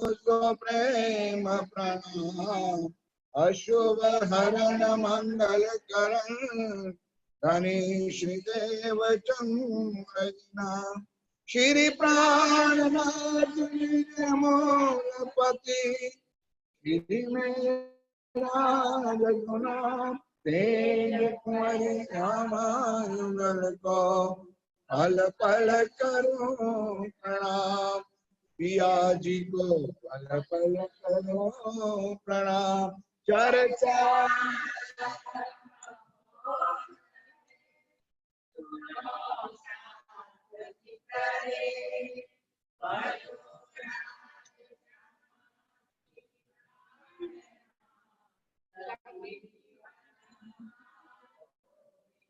सो प्रेम प्रणाम। अशुभ हरण मंगल करण धनी श्री देव चंद्रना। श्री प्राणनाथ मूलपति श्री मेरा रघुनाथ तेज कुंवरी रामानुजल को पल पल करो प्रणाम। पिया जी को पल पल करो प्रणाम। चर्चा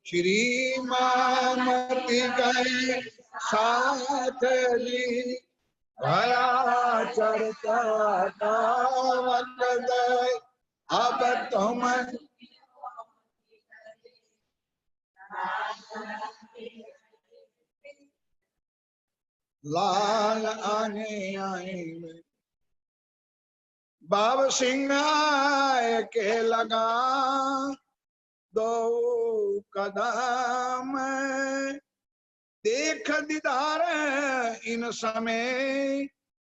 श्री मामति गए साथ जी भया चर्चा गए। अब तुम लाल आने आए बाब सिंह के लगा दो कदम। देख दीदार इन समय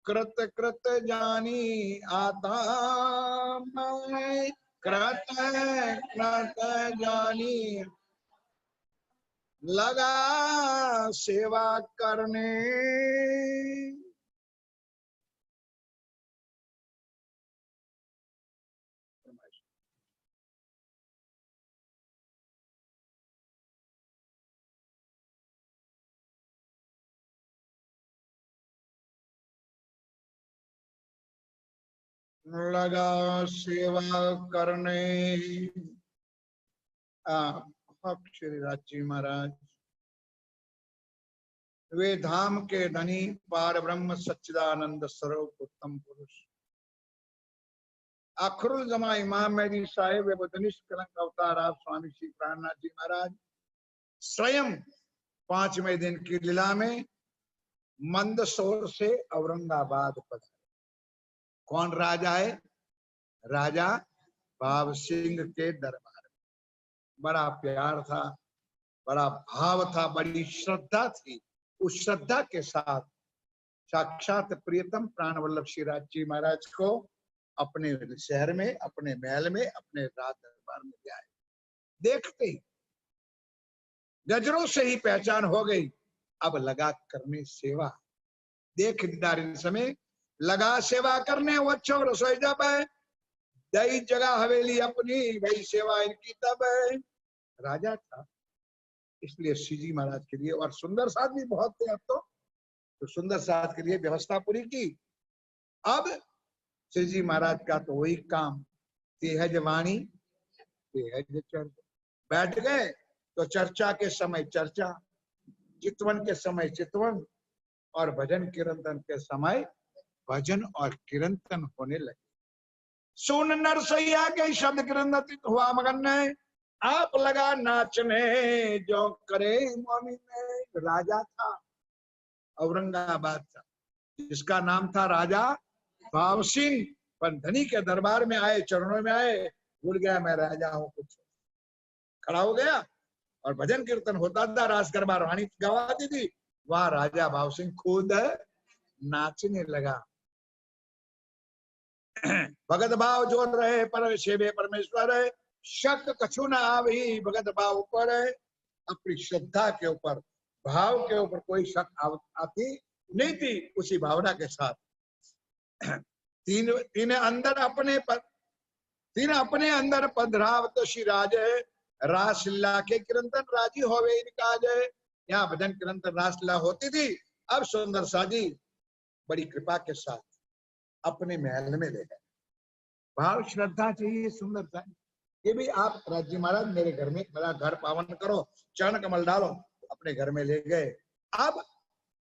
कृत कृत जानी आता मैं। कृत कृत जानी लगा सेवा करने। लगा सेवा करने। श्री राज जी महाराज वे धाम के धनी पार ब्रह्म सच्चिदानंद स्वरूप उत्तम पुरुष अखरुल जमा इमाम मेरी साहेब कलंक अवतार आप स्वामी श्री प्राणनाथ जी महाराज स्वयं 5वें दिन की लीला में मंदसौर से औरंगाबाद पधारे। कौन राजा है? राजा बाब सिंह के दरबार में। बड़ा प्यार था, बड़ा भाव था, बड़ी श्रद्धा थी। उस श्रद्धा के साथ साक्षात प्रियतम प्राणवल्लभ श्री राज जी महाराज को अपने शहर में, अपने महल में, अपने राज दरबार में ले आए। देखते ही नजरों से ही पहचान हो गई। अब लगा करने सेवा। देख दीदार समय लगा सेवा करने। वो अच्छो रसोई जब है दई जगह हवेली अपनी भाई सेवा इनकी तब है। राजा था इसलिए श्री जी महाराज के लिए और सुंदर साथ भी बहुत थे। अब तो सुंदर साथ के लिए व्यवस्था पूरी की। अब श्री जी महाराज का तो वही काम, तेहज वाणी तेहज चर्चा। बैठ गए तो चर्चा के समय चर्चा, चितवन के समय चितवन और भजन कीर्तन के समय भजन और कीर्तन होने लगे। सुन नरसैया के शब्द कीर्तन हुआ मगन ने। आप लगा नाचने जो करे मोमिन ने। राजा था औरंगाबाद था जिसका नाम था राजा बाब सिंह। पर धनी के दरबार में आए, चरणों में आए, भूल गया मैं राजा हूं। कुछ खड़ा हो गया और भजन कीर्तन होता था। रास गरबा रानी गवाती थी। वहां राजा बाब सिंह खुद नाचने लगा। भगत भाव जोड़ रहे पर सेवे परमेश्वर है। शक कछु न आवी भगत भाव ऊपर है। अपनी श्रद्धा के ऊपर, भाव के ऊपर कोई शक आती नहीं थी। उसी भावना के साथ तीन अपने अंदर पधरावत श्री राजे। रासलीला के कीर्तन राजी होवे इनका जय। यहाँ भजन कीर्तन रासलीला होती थी। अब सुंदर साजी बड़ी कृपा के साथ अपने महल में ले गए। भाव श्रद्धा चाहिए, सुंदरता। ये भी आप राजी महाराज मेरे घर में, मेरा घर पावन करो, चरण कमल डालो। अपने घर में ले गए। अब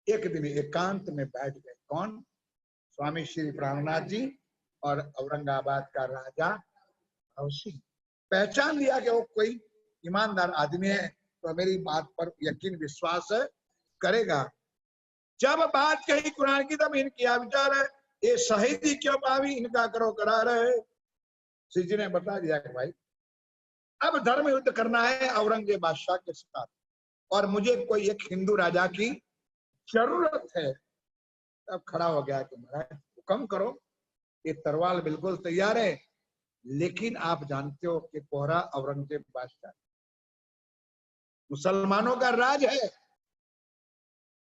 एक दिन एकांत में बैठ गए। कौन? स्वामी श्री प्राणनाथ जी और औरंगाबाद का राजा सिंह। पहचान लिया कि वो कोई ईमानदार आदमी है तो मेरी बात पर यकीन विश्वास करेगा। जब बात कही कुरान की तब इन किया विचार है ये शहीदी क्यों पावी, इनका करो करार है। श्री जी ने बता दिया कि भाई अब धर्म युद्ध करना है औरंगजेब बादशाह के साथ, और मुझे कोई एक हिंदू राजा की जरूरत है। तब खड़ा हो गया कि महाराज हुक्म करो, ये तलवार बिल्कुल तैयार है, लेकिन आप जानते हो कि कोहरा औरंगजेब बादशाह मुसलमानों का राज है,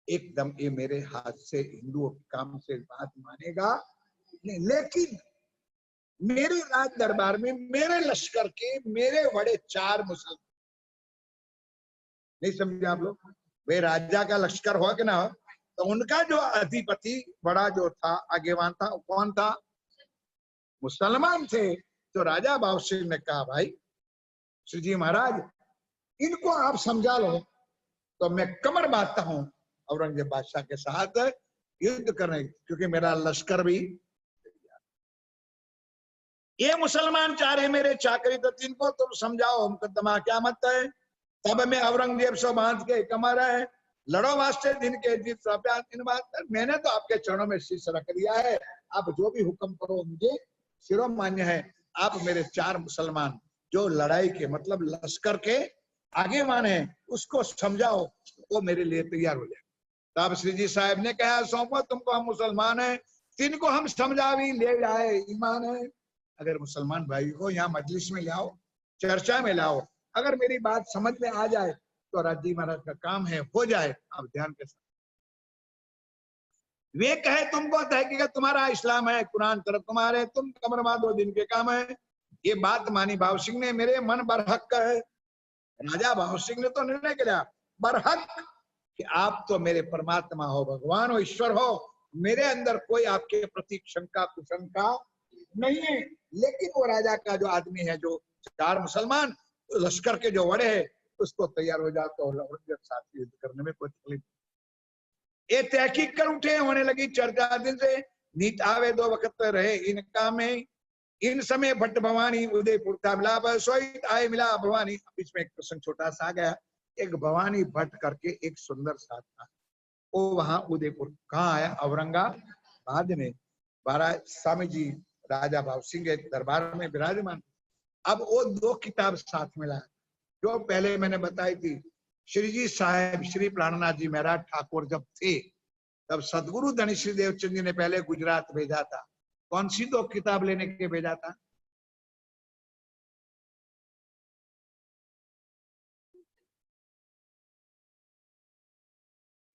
एकदम ये मेरे हाथ से हिंदुओं के काम से बात मानेगा नहीं। लेकिन मेरे राज दरबार में मेरे लश्कर के मेरे बड़े 4 मुसलमान, नहीं समझे आप लोग, वे राजा का लश्कर हो कि ना हो, तो उनका जो अधिपति बड़ा जो था आगेवान था, कौन था, मुसलमान थे। तो राजा बाबू सिंह ने कहा भाई श्री जी महाराज इनको आप समझा लो, तो मैं कमर बांधता हूं औरंगजेब बादशाह के साथ युद्ध करने, क्योंकि मेरा लश्कर भी, ये मुसलमान चाह रहे मेरे चाकरी, तो इनको तुम समझाओ मुकदमा क्या मत है। तब में औरंगजेब से बांध के कमर है, लड़ो वास्ते दिन के जीत इन बात, मैंने तो आपके चरणों में शीश रख दिया है, आप जो भी हुक्म करो मुझे शिरोमान्य है। आप मेरे 4 मुसलमान जो लड़ाई के मतलब लश्कर के आगे मान है उसको समझाओ, वो मेरे लिए तैयार हो जाए। तब श्री जी साहब ने कहा सौंपो तुमको, हम मुसलमान है, तिनको हम समझा भी ले जाए ईमान है। अगर मुसलमान भाई को यहाँ मजलिस में लाओ, चर्चा में लाओ, अगर मेरी बात समझ में आ जाए तो राजी महाराज का काम है हो जाए। आप ध्यान के साथ वे कहे तुमको तहकीकत तुम्हारा इस्लाम है, कुरान तरफ तुम्हारे, तुम कमर बांधो दिन के काम है। ये बात मानी भाव सिंह ने, मेरे मन बरहक है। राजा भाव सिंह ने तो निर्णय किया बरहक कि आप तो मेरे परमात्मा हो, भगवान हो, ईश्वर हो, मेरे अंदर कोई आपके प्रति शंका कुशंका नहीं है। लेकिन वो राजा का जो आदमी है, जो 4 मुसलमान लश्कर के जो बड़े है, उसको तैयार हो जाता और औरंगजेब साथ युद्ध करने में कोई तकलीफ। ये तहकीक कर उठे, होने लगी चर्चा दिन से, नीत आवे 2 वक्त रहे इनका में, इन समय भट्ट भवानी उदयपुर का मिलाप, सोई आए मिला भवानी। बीच में एक प्रसंग छोटा सा आ गया, एक भवानी भट्ट करके एक सुंदर सा था, वो वहां उदयपुर कहाँ आया, औरंगाबाद में। महाराज स्वामी जी राजा भाव सिंह के दरबार में विराजमान। अब वो 2 किताब साथ में लाया, जो पहले मैंने बताई थी। श्री जी साहब श्री प्राणनाथ जी महाराज ठाकुर जब थे, तब सदगुरु धनी श्री देवचंद जी ने पहले गुजरात भेजा था। कौन सी 2 किताब लेने के भेजा था,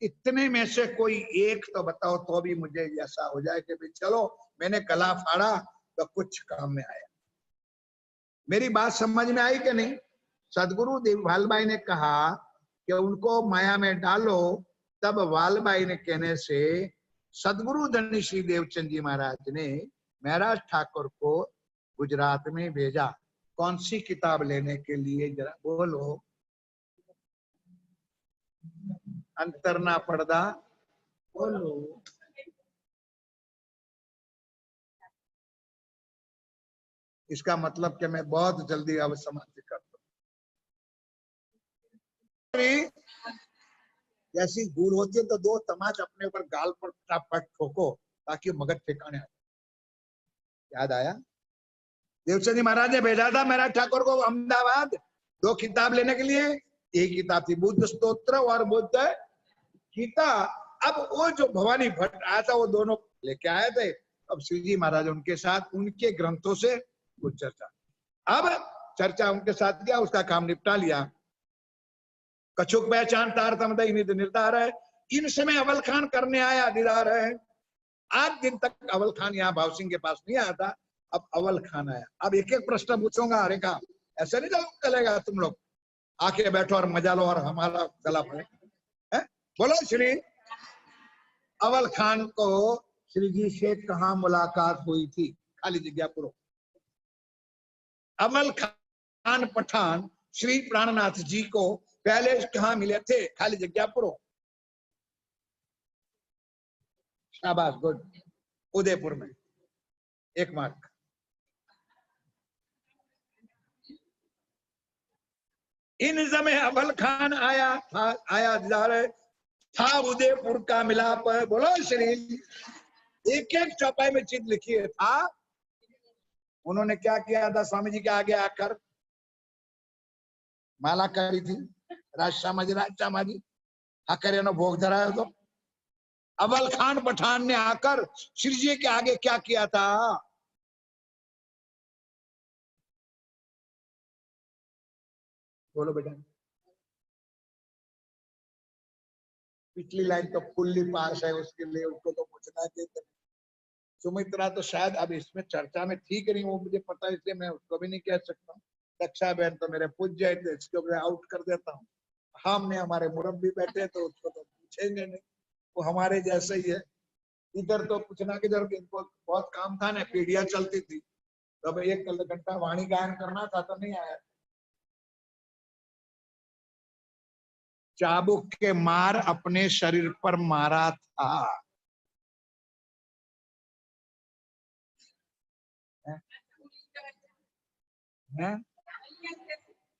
इतने में से कोई एक तो बताओ, तो भी मुझे ऐसा हो जाए कि भाई चलो मैंने कला फाड़ा तो कुछ काम में आया। मेरी बात समझ में आई कि नहीं। सदगुरु वालबाई ने कहा कि उनको माया में डालो, तब वालबाई ने कहने से सदगुरु धनी श्री देवचंद जी महाराज ने महाराज ठाकुर को गुजरात में भेजा। कौन सी किताब लेने के लिए, जरा बोलो, अंतर ना पर्दा बोलो। इसका मतलब कि मैं बहुत जल्दी अब समाप्ति करता हूँ। जैसी भूल होती है तो 2 तमाच अपने ऊपर गाल पर पट ठोको ताकि मगज ठिकाने आ। याद आया, देवचंद जी महाराज ने भेजा था महाराज ठाकुर को अहमदाबाद 2 किताब लेने के लिए। एक किताब थी बुद्ध स्तोत्र और बुद्ध गीता। अब वो जो भवानी भट्ट आया था वो दोनों लेके आए थे। अब श्री जी महाराज उनके साथ उनके ग्रंथों से कुछ चर्चा, अब चर्चा उनके साथ किया, उसका काम निपटा लिया। कछुक पहचान तार तमदई निध निर्धार है। इन समय अवल खान करने आया दीदार है। आज दिन तक अवल खान यहाँ भाव सिंह के पास नहीं आया था, अब अवल खान आया। अब एक एक प्रश्न पूछूंगा, अरे का ऐसे नहीं चलेगा, तुम लोग आके बैठो और मजा लो और हमारा गला पड़े। बोलो श्री अवल खान को श्री जी से कहाँ मुलाकात हुई थी, खाली जगह पुरो। अवल खान पठान श्री प्राणनाथ जी को पहले कहाँ मिले थे, खाली जगह पुरो। शाबाश, गुड, उदयपुर में, 1 मार्क। इन समय अवल खान आया था, आया था उदयपुर का मिलाप। बोलो श्री एक एक चौपाई में चीज लिखी है था। उन्होंने क्या किया था? स्वामी जी के आगे आकर माला करी थी, राज जी आकर भोग धराया। तो अव्वल खान पठान ने आकर श्री जी के आगे क्या किया था? बोलो बेटा। पिछली लाइन तो फुल्ली पास है, उसके लिए उसको तो पूछना चाहिए। सुमित्रा तो शायद अब इसमें चर्चा में ठीक नहीं, वो मुझे पता है, इसलिए मैं उसको भी नहीं कह सकता। दक्षा बहन तो मेरे पूछ जाए थे, इसको मैं आउट कर देता हूँ। हमने हमारे मुरब्बी बैठे तो उसको तो पूछेंगे नहीं, वो हमारे जैसे ही है। इधर तो पूछना कि जब इनको बहुत काम था ना, पीढ़ियां चलती थी, तो अब 1 घंटा वाणी गायन करना था तो नहीं आया। चाबुक के मार अपने शरीर पर मारा था। है?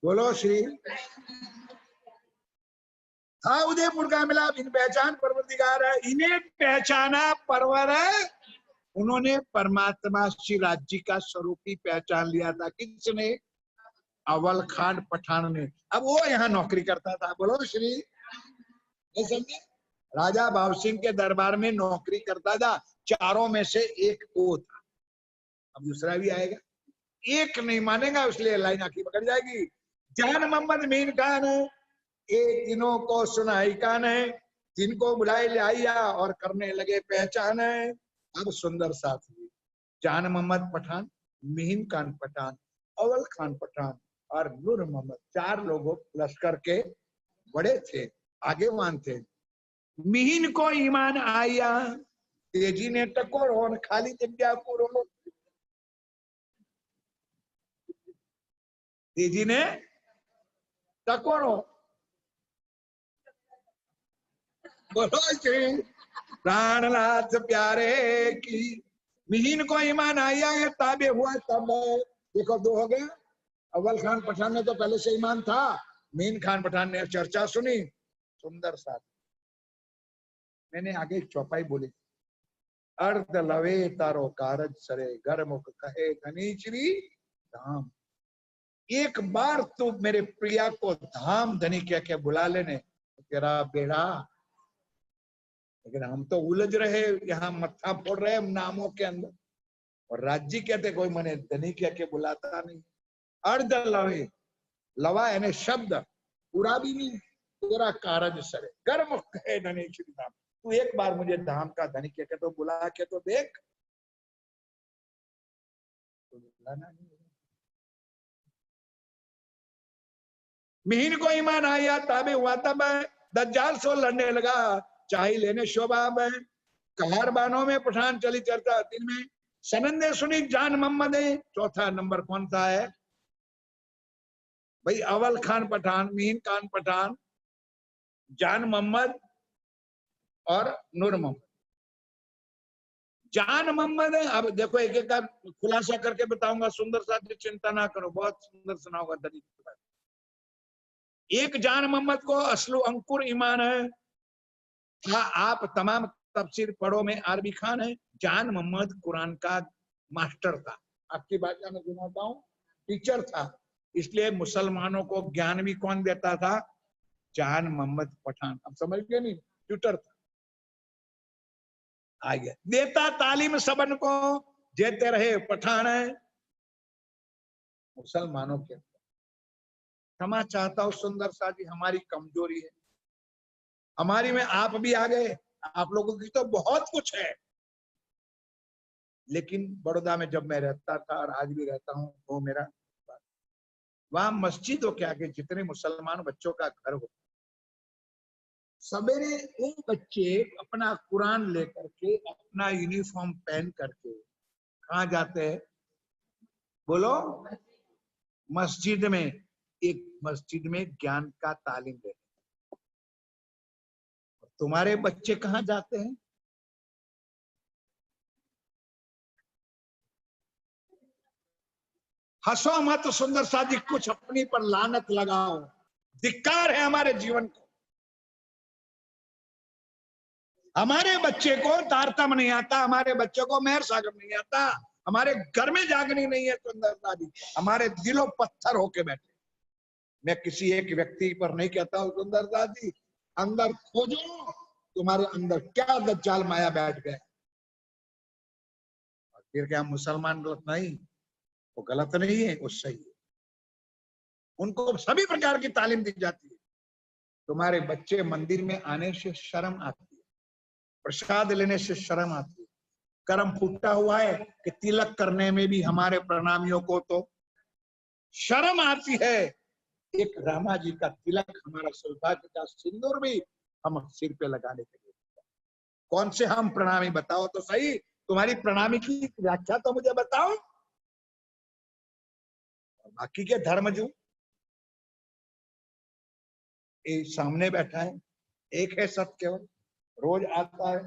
बोलो श्री। हाँ, उदयपुर का मिला इन पहचान परवरदिगार है, इन्हें पहचाना परवर है। उन्होंने परमात्मा श्री राज्य का स्वरूप ही पहचान लिया था। किसने? अव्वल खान पठान ने। अब वो यहाँ नौकरी करता था। बोलो श्री। समझे? राजा भाव सिंह के दरबार में नौकरी करता था। चारों में से एक वो था। अब दूसरा भी आएगा, एक नहीं मानेगा, इसलिए लाइन आखिर पकड़ जाएगी। जान मोहम्मद मीन खान है, एक दिनों को सुनाई कान है, जिनको बुलाए ले आइया और करने लगे पहचान है। अब सुंदर साथी जान मोहम्मद पठान, मीन खान पठान, अव्वल खान पठान और नूर मोहम्मद, 4 लोगों लश्कर के बड़े थे, आगेवान थे। मीन को ईमान आया, तेजी ने टकोर और खाली जगह पूरो। तेजी ने टकोरो। बोलो श्री प्राणनाथ प्यारे की। मिहीन को ईमान आया है, ताबे हुआ तब। देखो 2 हो गए। अव्वल खान पठान ने तो पहले से ईमान था, मीन खान पठान ने चर्चा सुनी। सुंदर साथ। मैंने आगे एक चौपाई बोली, अर्ध लवे तारो कारज सरे, घर मुख कहे धनीचरी धाम। एक बार तू मेरे प्रिया को धाम धनी कह के बुला लेने, तेरा बेड़ा। लेकिन हम तो उलझ रहे, यहाँ मत्था फोड़ रहे हम नामों के अंदर, और राज्य कहते कोई मने धनी कह के बुलाता नहीं। अर्ध लवे, लवा यानी शब्द, पूरा भी नहीं, तेरा कारज सरे, गर्म है धनी श्री धाम। तू एक बार मुझे धाम का धनी कह के तो बुला के तो देख। तो बुलाना नहीं। मिहीन को ईमान आया, ताबे हुआ तब दज्जाल सो लड़ने लगा, चाहे लेने शोभा में। कहार बानों में पठान चली चर्चा, 3 में सनंदे सुनी जान मोहम्मद है। चौथा नंबर कौन सा है भाई? अव्वल खान पठान, मीन खान पठान, जान मोहम्मद और नूर मोहम्मद। जान मोहम्मद है। अब देखो एक एक का खुलासा करके बताऊंगा, सुंदर साथी चिंता ना करो, बहुत सुंदर सुनाऊंगा दलील। एक जान मोहम्मद को असलु अंकुर ईमान है। हाँ, आप तमाम तफसीर पढ़ो में अरबी खान है। जान मोहम्मद कुरान का मास्टर था, आपकी भाषा में सुनाता हूँ, टीचर था। इसलिए मुसलमानों को ज्ञान भी कौन देता था? जान मोहम्मद पठान। अब समझ गए नहीं? ट्यूटर था। आ गया देता तालीम सबन को, जेते रहे पठान है मुसलमानों के। क्षमा चाहता हूं सुंदर सा जी, हमारी कमजोरी है, हमारी में आप भी आ गए। आप लोगों की तो बहुत कुछ है, लेकिन बड़ौदा में जब मैं रहता था और आज भी रहता हूँ, वो मेरा वहां मस्जिदों के आगे जितने मुसलमान बच्चों का घर हो, सवेरे वो बच्चे अपना कुरान लेकर के, अपना यूनिफॉर्म पहन करके कहाँ जाते हैं? बोलो। मस्जिद में। एक मस्जिद में ज्ञान का तालीम देते। तुम्हारे बच्चे कहाँ जाते हैं? हंसो मत सुंदर साजी, कुछ अपनी पर लानत लगाओ। धिक्कार है हमारे जीवन को। हमारे बच्चे को तारतम नहीं आता, हमारे बच्चे को मेहर सागर नहीं आता, हमारे घर में जागनी नहीं है सुंदरता जी, हमारे दिलों पत्थर होके बैठे। मैं किसी एक व्यक्ति पर नहीं कहता हूं सुंदरता जी, अंदर खोजो तुम्हारे अंदर क्या दज्जाल माया बैठ गया। फिर क्या मुसलमान गलत नहीं, वो गलत नहीं है, वो सही है, उनको सभी प्रकार की तालीम दी जाती है। तुम्हारे बच्चे मंदिर में आने से शर्म आती है, प्रसाद लेने से शर्म आती है, कर्म फूटा हुआ है कि तिलक करने में भी हमारे प्रणामियों को तो शर्म आती है। एक रामा जी का तिलक, हमारा सौभाग्य का सिंदूर भी हम सिर पे लगाने के लिए, कौन से हम प्रणामी बताओ तो सही, तुम्हारी प्रणामी की व्याख्या तो मुझे बताओ। बाकी के धर्म जो सामने बैठा है, एक है सत्य, रोज आता है,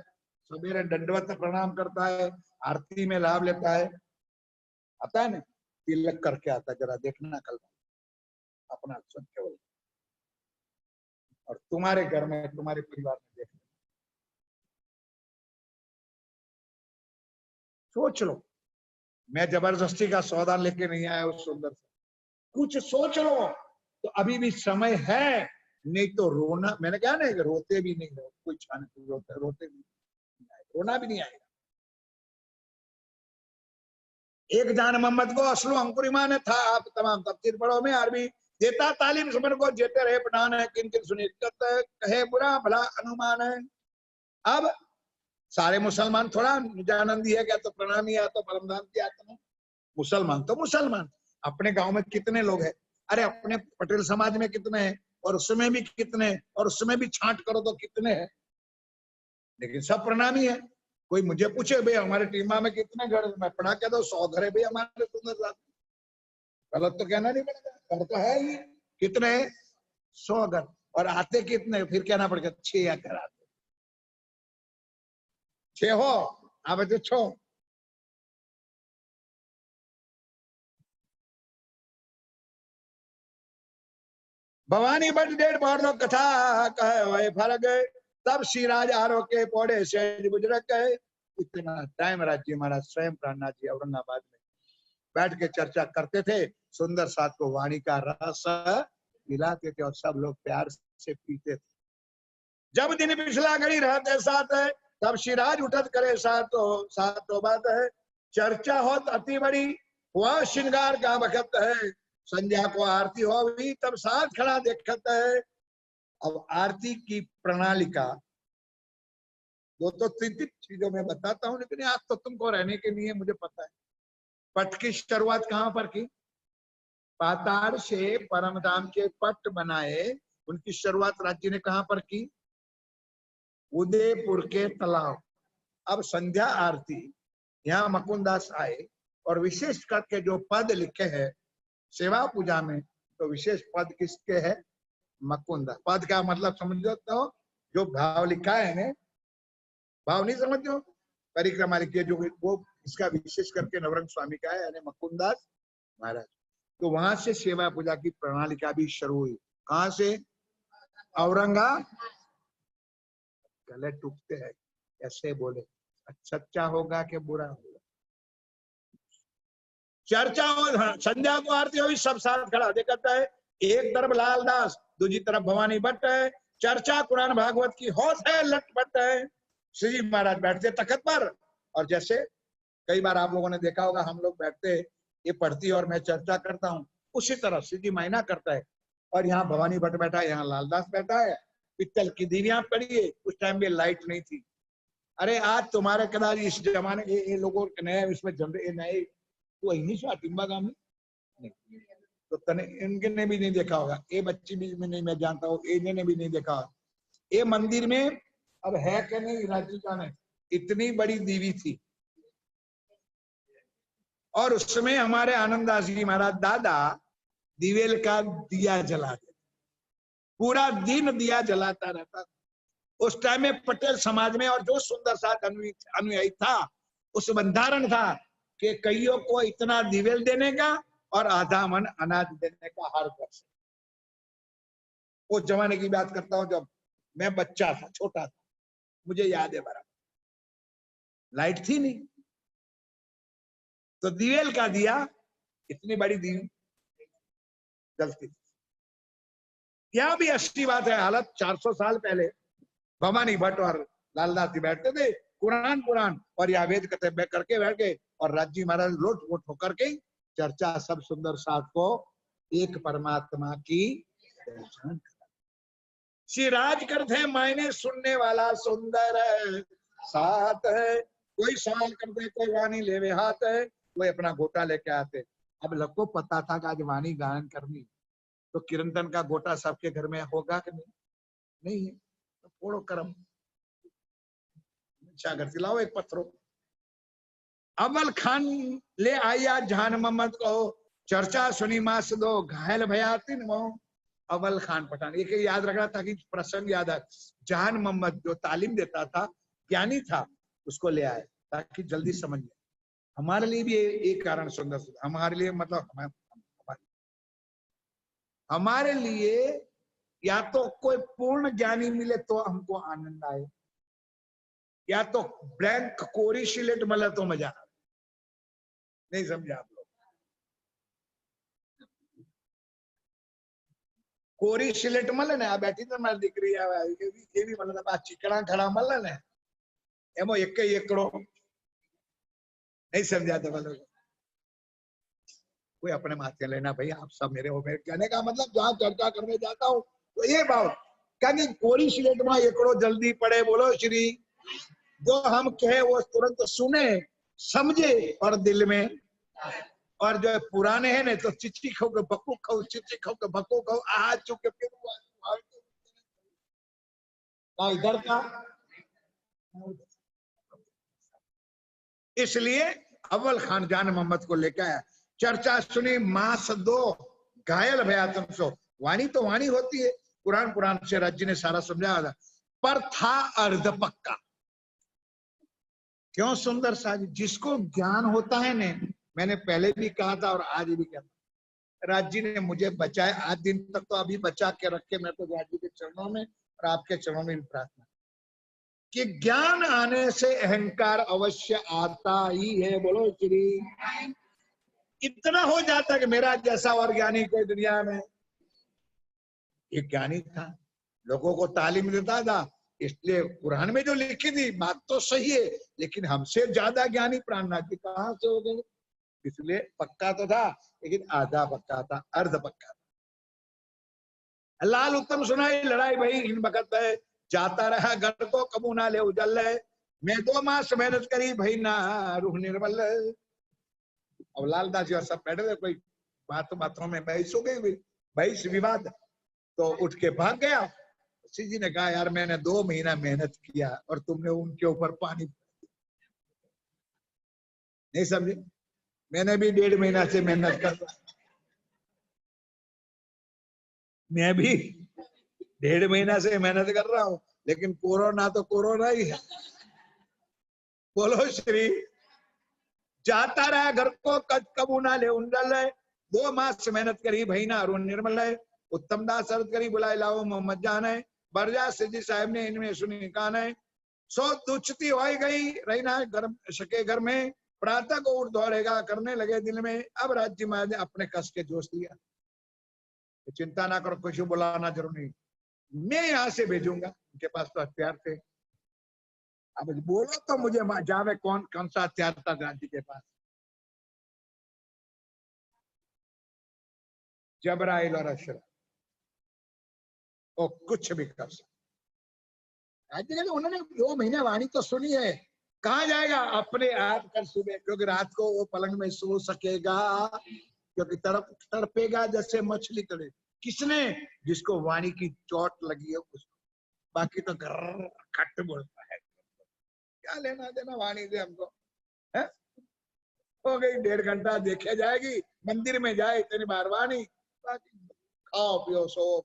सवेरे दंडवत प्रणाम करता है, आरती में लाभ लेता है, आता है ना, तिलक करके आता है, जरा देखना कल अपना सत्य। और तुम्हारे घर में, तुम्हारे परिवार में देखना, सोच लो। मैं जबरदस्ती का सौदा लेके नहीं आया उस सुंदर से, कुछ सोच लो तो अभी भी समय है, नहीं तो रोना, मैंने कहा ना रोते भी नहीं रहो, कोई छाने रोते भी नहीं, रोना भी नहीं आएगा। एक जान मोहम्मद को असलो अंकुरिमा ने था, आप तमाम तफसीर पढ़ो में अरबी देता तालीम समर को जेते रहे पठान है, किन किन सुनी कहे बुरा भला अनुमान है। अब सारे मुसलमान थोड़ा निजानंदी है क्या, तो प्रणामी है तो परमदान की आत्मा, मुसलमान तो मुसलमान। अपने गांव में कितने लोग हैं, अरे अपने पटेल समाज में कितने हैं, और उसमें भी कितने, और उसमें भी छांट करो तो कितने हैं, लेकिन सब प्रणामी है। कोई मुझे पूछे भाई हमारे टीमा में कितने घर, मैं पढ़ा के दो 100 घर है भाई हमारे सुंदर, गलत तो कहना नहीं पड़ेगा, घर तो है ही, कितने 100 घर, और आते कितने, फिर कहना पड़ेगा 6 घर आते, 6 हो आवे तो 6। भवानी बट 1.5 बार लो कथा कहे वही फर्क है, तब सिराज आरो के पौड़े से गुजर गए। इतना टाइम राज्य महाराज स्वयं प्राणनाथ जी औरंगाबाद में बैठ के चर्चा करते थे, सुंदर साथ को वाणी का रस पिलाते थे और सब लोग प्यार से पीते थे। जब दिन पिछला घड़ी रहते साथ है, तब सिराज उठत करे साथ तो बात है, चर्चा हो अति बड़ी वह श्रृंगार का वक्त है, संध्या को आरती हो भी तब साथ खड़ा देखत है। अब आरती की प्रणाली का 2 तो 3 चीजों में बताता हूँ, लेकिन आज तो तुमको रहने के लिए मुझे पता है। पट की शुरुआत कहां पर की, पाताल से परम धाम के पट बनाए, उनकी शुरुआत राज्य ने कहां पर की, उदयपुर के तालाब। अब संध्या आरती यहाँ मुकुंदास आए, और विशेष करके जो पद लिखे हैं सेवा पूजा में, तो विशेष पद किसके है, मुकुंदास। पद का मतलब समझ हो, जो भाव लिखा है ना, भाव नहीं समझो, परिक्रमा लिखी है जो, वो इसका विशेष करके नवरंग स्वामी का है, यानी मुकुंदास महाराज। तो वहां से सेवा पूजा की प्रणाली का भी शुरू हुई, कहां से, औरंगा, गले टूटते हैं ऐसे बोले, अच्छा होगा कि बुरा होगा, चर्चा हो, संध्या को आरती हुई सब साथ खड़ा देखता है, एक तरफ लालदास दूसरी तरफ भवानी भट्ट है, चर्चा कुरान भागवत की होश है लटपट है। श्री जी महाराज बैठते तखत पर, और जैसे कई बार आप लोगों ने देखा होगा हम लोग बैठते, ये पढ़ती और मैं चर्चा करता हूँ, उसी तरह श्री जी मायना करता है, और यहाँ भवानी भट्ट बैठा है, यहाँ लालदास बैठा है, पित्तल की दीवियां पड़ी है, उस टाइम में लाइट नहीं थी। अरे आज तुम्हारे कदाच इस जमाने ये लोगों नए इसमें नए तो इंग्लिश टिम्बा गांव में नहीं, तो तने इनके ने भी नहीं देखा होगा, ये बच्ची भी में नहीं, मैं जानता हूँ इन्हें भी नहीं देखा। ये मंदिर में अब है कि नहीं राज्य का नहीं, इतनी बड़ी दीवी थी, और उसमें हमारे आनंददास जी महाराज दादा दिवेल का दिया जलाते, पूरा दिन दिया जलाता रहता। उस टाइम में पटेल समाज में और जो सुंदर साथ अनुयायी था, उस बंधारण था कि कईयों को इतना दिवेल देने का और आधा मन अनाज देने का हर वर्ष। उस जमाने की बात करता हूं जब मैं बच्चा था, छोटा था, मुझे याद है बराबर। लाइट थी नहीं, तो दिवेल का दिया, इतनी बड़ी दी जलती थी। यहां भी अच्छी बात है, हालत 400 साल पहले भवानी भट्ट और लालदास जी बैठते थे, कुरान कुरान और या वेद कथे करके बैठ गए, और राज्य महाराज लोट वोट होकर के चर्चा सब सुंदर साथ को एक परमात्मा की पहचान। श्री राज करते मायने सुनने वाला सुंदर साथ है, कोई सवाल करते कोई वाणी लेवे हाथ है, कोई अपना गोटा लेके आते। अब लगको पता था कि आज वाणी गायन करनी, तो कीर्तन का गोटा सबके घर में होगा कि नहीं? नहीं है, तो फोड़ो कर्म, घर लाओ एक पत्थरों। अव्वल खान ले आया जान मोहम्मद को, चर्चा सुनी मास दो घायल भया तीन मोह। अव्वल खान पठान, एक याद रखना ताकि प्रसंग याद आए। जहान मोहम्मद जो तालीम देता था, ज्ञानी था, उसको ले आए ताकि जल्दी समझ जाए। हमारे लिए भी एक कारण सुंदर, हमारे लिए मतलब हमारे लिए या तो कोई पूर्ण ज्ञानी मिले तो हमको आनंद आए, या तो ब्लैंक कोरी सिलेट मिले तो मजा। नहीं समझे आप लोग? कोरी सिलेट मले ने आ बैठी तो मारी दीकरी आवे ये भी मतलब आ चिकड़ा खड़ा मले ने एमो एक एकड़ो। नहीं समझा तो बोलो कोई अपने माथे लेना भाई, आप सब मेरे हो। मेरे कहने का मतलब जहां चर्चा करने जाता हूं तो ये भाव कहीं कोरी सिलेट में एकड़ो जल्दी पड़े, बोलो श्री। जो हम कहे वो तुरंत सुने समझे और दिल में, और जो पुराने हैं ना तो चिच्ची खाओ के बक्कू खाओ, चिच्ची खाओ के बक्कू खाओ, आ चुके फिर इधर का। इसलिए अव्वल खान जान मोहम्मद को लेकर आया, चर्चा सुनी मास दो घायल भया तुम सो। वाणी तो वाणी होती है, कुरान कुरान से राज्य ने सारा समझाया था, पर था अर्ध पक्का। क्यों सुंदर साज, जिसको ज्ञान होता है ने, मैंने पहले भी कहा था और आज भी कहता, राज्य ने मुझे बचाए आज दिन तक, तो अभी बचा के रखे। मैं तो राज्य के चरणों में और आपके चरणों में भी प्रार्थना कि ज्ञान आने से अहंकार अवश्य आता ही है, बोलो श्री। इतना हो जाता कि मेरा जैसा और ज्ञानी कोई दुनिया में। एक ज्ञानी था, लोगों को तालीम देता था, इसलिए कुरान में जो लिखी थी बात तो सही है, लेकिन हमसे ज्यादा ज्ञानी प्राणनाथ जी कहां से हो गए। इसलिए पक्का तो था, लेकिन आधा पक्का था, अर्ध पक्का था। लाल उत्तम सुनाई लड़ाई भाई इन वक्त है, जाता रहा घर को कबू ना ले उजल है, मैं 2 मास मेहनत करी भाई ना रूह निर्बल। अब लालदास जी और सब बैठे थे, कोई बातों में बहस हो गई, बहस विवाद, तो उठ के भाग गया। सी जी ने कहा यार मैंने 2 महीना मेहनत किया और तुमने उनके ऊपर पानी। नहीं समझे? मैंने भी 1.5 महीना से मेहनत कर, मैं भी 1.5 महीना से मेहनत कर रहा हूं, लेकिन कोरोना तो कोरोना ही है, बोलो श्री। जाता रहा घर को कबू ना ले उंडल है, 2 मास मेहनत करी भाई ना अरुण निर्मल है। उत्तम दास अर्थ करी बुलाए लाओ मोहम्मद जान है, बरजा सिद्धि साहब ने इनमें सुनी कान है। सो दुचती हो गई रही ना घर सके घर में, प्रातः को उठ दौड़ेगा करने लगे दिल में। अब राज्य महाराज अपने कस के जोश दिया, चिंता ना करो कुछ बुलाना जरूर नहीं, मैं यहाँ से भेजूंगा। उनके पास तो हथियार थे, अब बोलो तो मुझे जावे कौन कौन सा हथियार था राज्य के पास। जबराइल और अशरफ, वो कुछ भी कर सकते। उन्होंने 2 महीने वाणी तो सुनी है, कहा जाएगा अपने आप कर सुबह, क्योंकि रात को वो पलंग में सो सकेगा, क्योंकि तड़पेगा जैसे मछली तड़े। किसने? जिसको वाणी की चोट लगी है उसको, बाकी तो घर खट बोलता है, क्या लेना देना वाणी से हमको है? हो गई 1.5 घंटा देखे जाएगी, मंदिर में जाए इतनी बार वाणी, बाकी खाओ पियो सो।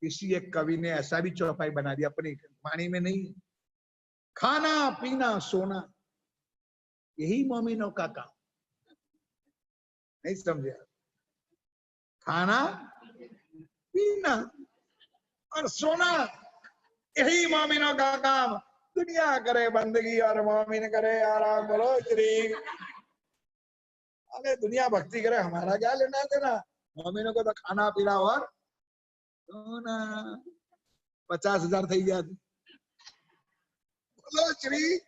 किसी एक कवि ने ऐसा भी चौपाई बना दी अपनी वाणी में, नहीं खाना पीना सोना यही मोमिनों का काम। नहीं समझे? खाना पीना और सोना, यही मोमिनों का काम, दुनिया करे बंदगी और मोमिन करे आराम। बोलो श्री। अरे दुनिया भक्ति करे, हमारा क्या लेना देना, मोमिनों को तो खाना पीना और सोना। 50,000 थी गया। बोलो श्री।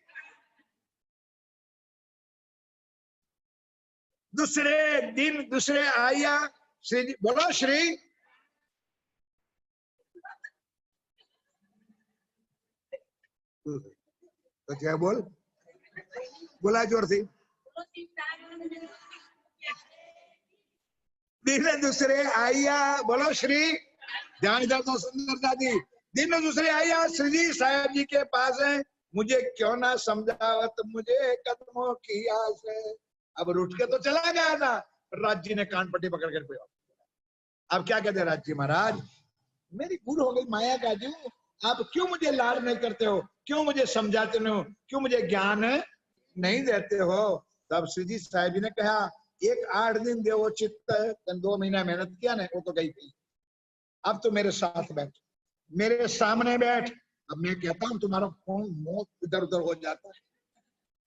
दूसरे दिन दूसरे आया श्री जी, बोलो श्री। तो क्या बोल, बोला जोर से। दिन दूसरे आया, बोलो श्री। ध्यान इधर तो सुंदरता दी। दिन दूसरे आया श्री जी साहब जी के पास है, मुझे क्यों ना समझावत मुझे कदमों की आस है। अब रूठ के तो चला गया था, राज जी ने कान पट्टी पकड़ कर पे। अब क्या कहते राज जी, महाराज मेरी भूल हो गई माया का जी, आप क्यों मुझे लाड नहीं करते हो, क्यों मुझे समझाते हो, क्यों मुझे ज्ञान नहीं देते हो। तब श्री जी साहब जी ने कहा, एक 8 दिन देवो चित्त, 2 महीना मेहनत किया ना, वो तो गई थी। अब तो मेरे साथ बैठ, मेरे सामने बैठ। अब मैं कहता हूं तुम्हारा फोन मुंह इधर उधर हो जाता है।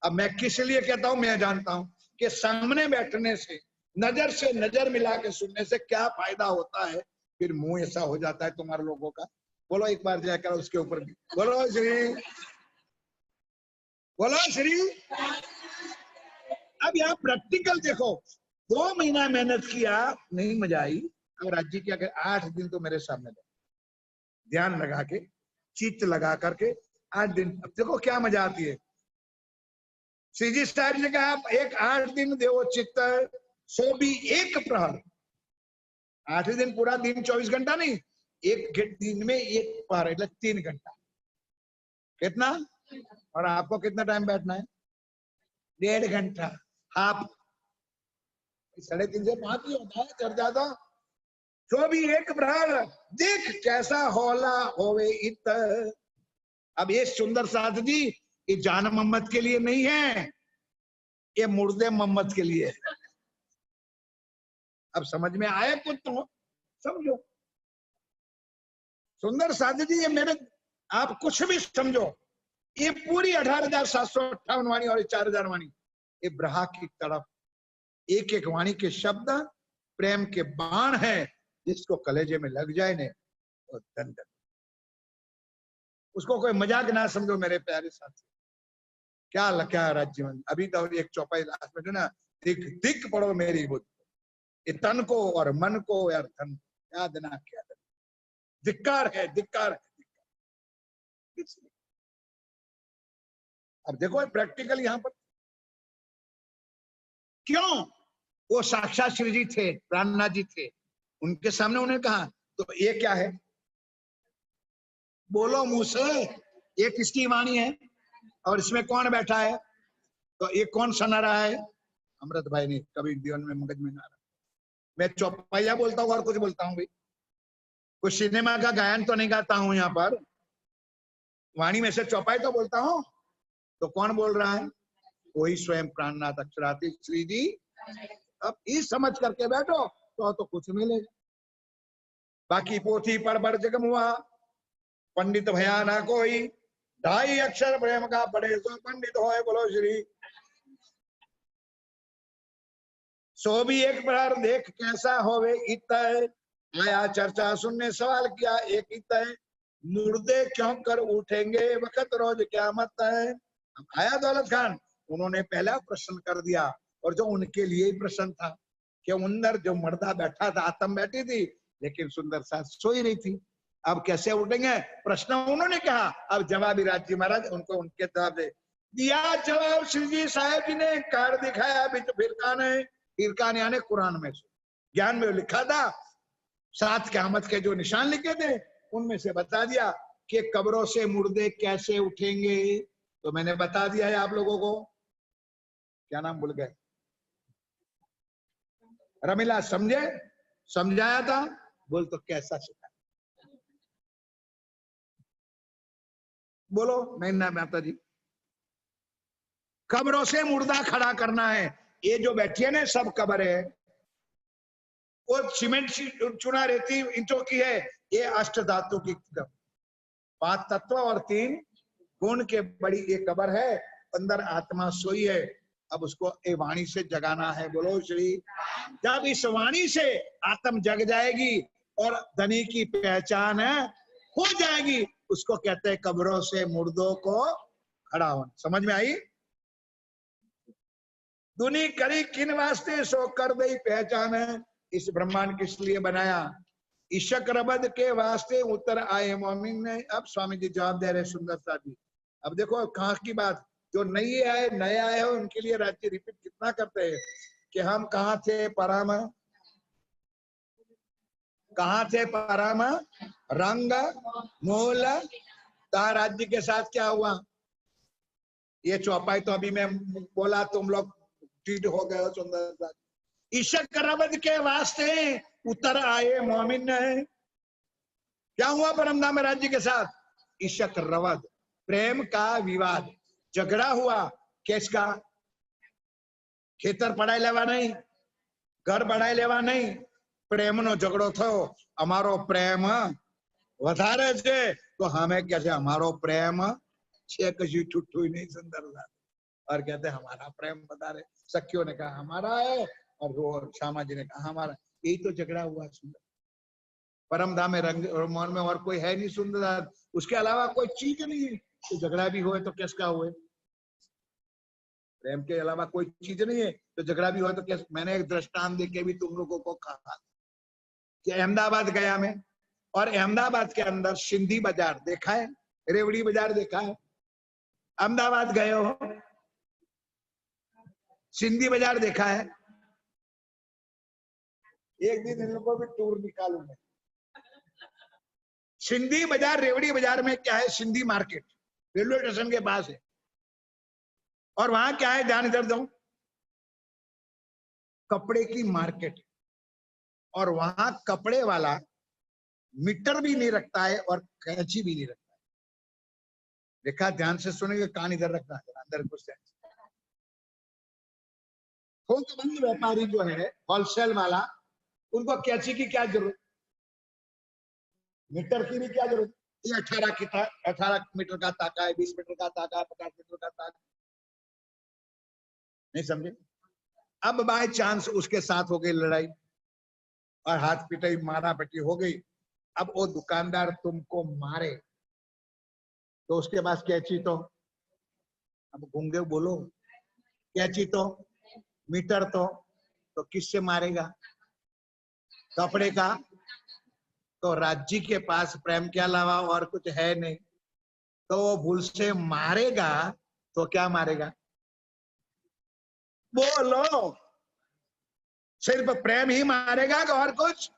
अब मैं किस लिए कहता हूं, मैं जानता हूं कि सामने बैठने से नजर मिला के सुनने से क्या फायदा होता है। फिर मुंह ऐसा हो जाता है तुम्हारे लोगों का। बोलो एक बार जाकर उसके ऊपर भी बोलो श्री, बोलो श्री। अब यहाँ प्रैक्टिकल देखो, 2 महीना मेहनत किया, नहीं मजा आई। अब राज्य क्या करे, 8 दिन तो मेरे सामने ध्यान लगा के, चित्त लगा करके 8 दिन। अब देखो क्या मजा आती है। श्री जी साहब ने कहा, एक 8 दिन देवो चित्त, सो भी एक प्रहर। 8 दिन पूरा दिन 24 घंटा नहीं, एक दिन में एक प्रहर मतलब 3 घंटा। कितना, और आपको कितना टाइम बैठना है, 1.5 घंटा। हाफ 3.5 से 5 ही होता है चर्चा तो। जो भी एक प्रहर देख कैसा होला होवे इत। अब ये सुंदर साथ जी, ये जान मोहम्मद के लिए नहीं है, ये मुर्दे मोहम्मद के लिए। अब समझ में आए कुछ तो समझो। सुंदर साथ जी, ये मेरे, आप कुछ भी समझो, ये पूरी 18,758 वाणी और 4,000 वाणी, ये ब्रहा की तरफ एक एक वाणी के शब्द प्रेम के बाण है, जिसको कलेजे में लग जाए ने तो दंड। उसको कोई मजाक ना समझो मेरे प्यारे साथी। क्या राज्य में अभी तो एक चौपाई लास्ट में जो ना, दिख दिख पड़ो मेरी बुद्ध, ये तन को और मन को यार धन क्या देना, क्या देना। धिक्कार है, धिक्कार है। अब देखो प्रैक्टिकल यहाँ पर क्यों, वो साक्षात श्री जी थे, प्राणनाथ जी थे, उनके सामने उन्हें कहा तो ये क्या है, बोलो मुंह से, ये किसकी वाणी है और इसमें कौन बैठा है, तो ये कौन सुना रहा है। अमृत भाई ने कभी जीवन में मगज में ना रहा। मैं चौपाइया बोलता हूँ और कुछ बोलता हूँ भाई, कुछ सिनेमा का गायन तो नहीं गाता हूँ यहाँ पर, वाणी में से चौपाई तो बोलता हूँ। तो कौन बोल रहा है, वही स्वयं प्राणनाथ अक्षरातीत श्री जी। अब इस समझ करके बैठो तो कुछ मिलेगा। बाकी पोथी पर बड़ जगम हुआ, पंडित भया ना कोई, 2.5 अक्षर प्रेम का पढ़े सो पंडित होए। बोलो श्री। सो भी एक बार देख कैसा होवे इत। आया चर्चा सुनने, सवाल किया एक इत है, मुर्दे क्यों कर उठेंगे वक्त रोज क्या मत है। आया दौलत खान, उन्होंने पहला प्रश्न कर दिया, और जो उनके लिए ही प्रश्न था कि अंदर जो मर्दा बैठा था, आत्म बैठी थी, लेकिन सुंदर साथ सोई रही थी। अब कैसे उठेंगे, प्रश्न उन्होंने कहा। अब जवाब राज जी महाराज उनको उनके जवाब दे दिया। जवाब श्री जी साहब जी ने कार्ड दिखाया, फिरकान यानी कुरान में से ज्ञान में लिखा था, 7 क़यामत के जो निशान लिखे थे उनमें से बता दिया कि कब्रों से मुर्दे कैसे उठेंगे। तो मैंने बता दिया है आप लोगों को, क्या नाम भूल गए, रमीला, समझे, समझाया था, बोल तो कैसा सिखा, बोलो नहीं ना माता जी। कब्रों से मुर्दा खड़ा करना है, ये जो बैठी है ना सब कब्र है, वो सीमेंट चुना रेती ईंटों की है, ये अष्ट धातु की 5 तत्व और 3 गुण के बड़ी एक कब्र है, अंदर आत्मा सोई है। अब उसको ए वाणी से जगाना है। बोलो श्री। जब इस वाणी से आत्म जग जाएगी और धनी की पहचान हो जाएगी, उसको कहते हैं कब्रों से मुर्दों को खड़ा होना। समझ में आई? दुनी करी किन वास्ते सो कर दई पहचान है। इस ब्रह्मांड किस लिए बनाया? ईशक रबद के वास्ते उतर आए मोमिन ने। अब स्वामी जी जवाब दे रहे सुंदर सा जी। अब देखो कहाँ की बात, जो नए आए नए आए हो उनके लिए राज्य रिपीट कितना करते हैं कि हम कहाँ थे परम, कहाँ थे परम रंग मूल। कहा राज्य के साथ क्या हुआ? ये चौपाई तो अभी मैं बोला, तुम लोग ठीक हो गए हो। सुंदर सा ईशक रबद के वास्ते उतर आए मोमिन ने। क्या हुआ परमधाम राज्य के साथ? ईशक रवद, प्रेम का विवाद, झगड़ा हुआ। किसका? खेतर पढ़ाई लेवा नहीं, घर बढ़ाई लेवा नहीं, प्रेम नो झगड़ो थो। अमारो प्रेम વધારે છે तो हमें कैसे हमारो प्रेम छे कशी ठुट्ठू ही नहीं। सुंदर और कहते हमारा प्रेम बता रहे। सखियों ने कहा हमारा है और वो श्यामा जी ने कहा हमारा। यही तो झगड़ा हुआ। सुंदर परम धाम में रंग और मन में और कोई है नहीं। सुंदर उसके अलावा कोई चीज नहीं है। तो झगड़ा भी हुए तो किसका हुए? प्रेम के अलावा कोई चीज नहीं है तो झगड़ा भी हुआ तो कैसे? मैंने एक दृष्टांत देके भी तुम लोगों को कहा कि अहमदाबाद गया मैं, और अहमदाबाद के अंदर सिंधी बाजार देखा है, रेवड़ी बाजार देखा है? अहमदाबाद गए हो, सिंधी बाजार देखा है? एक दिन इन लोगों को भी टूर निकालूंगा। सिंधी बाजार, रेवड़ी बाजार में क्या है? सिंधी मार्केट रेलवे स्टेशन के पास है। और वहां क्या है? ध्यान इधर दो, कपड़े की मार्केट। और वहां कपड़े वाला मीटर भी नहीं रखता है और कैंची भी नहीं रखता है। देखा? ध्यान से सुनेंगे, कान इधर रखना है, अंदर कुछ है। बंद व्यापारी जो है होलसेल वाला, उनको कैंची की क्या जरूरत, मीटर की भी क्या जरूरत? ये 18 की था, 18 मीटर का ताका है, 20 मीटर का ताका है, 50 मीटर का ताका। नहीं समझे? अब बाय चांस उसके साथ हो गई लड़ाई और हाथ पिटाई मारा पिटी हो गई। अब वो दुकानदार तुमको मारे तो उसके पास कैंची तो, अब गूंगे बोलो, कैंची तो, मीटर तो किससे मारेगा? कपड़े का। तो राज्य के पास प्रेम के अलावा और कुछ है नहीं, तो वो भूल से मारेगा तो क्या मारेगा? बोलो, सिर्फ प्रेम ही मारेगा कि और कुछ?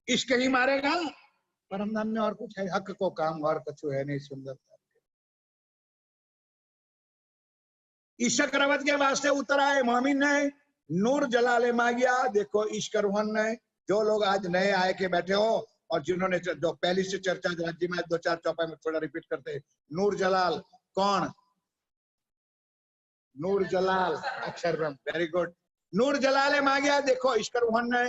इश्क ही मारेगा? परम धाम में और कुछ है? हक को काम और कुछ है नहीं। सुंदरता इश्क रवत के वास्ते उतर आए मोमिन ने, नूर जलाले मांगिया। देखो इश्क रोहन ने, जो लोग आज नए आए के बैठे हो और जिन्होंने जो पहली से चर्चा राज्य में 2-4 चौपाई में थोड़ा रिपीट करते हैं। नूर जलाल कौन? नूर जलाल अक्षर ब्रह्म। Very good. नूर जलाले मांगिया। देखो इश्क रोहन ने,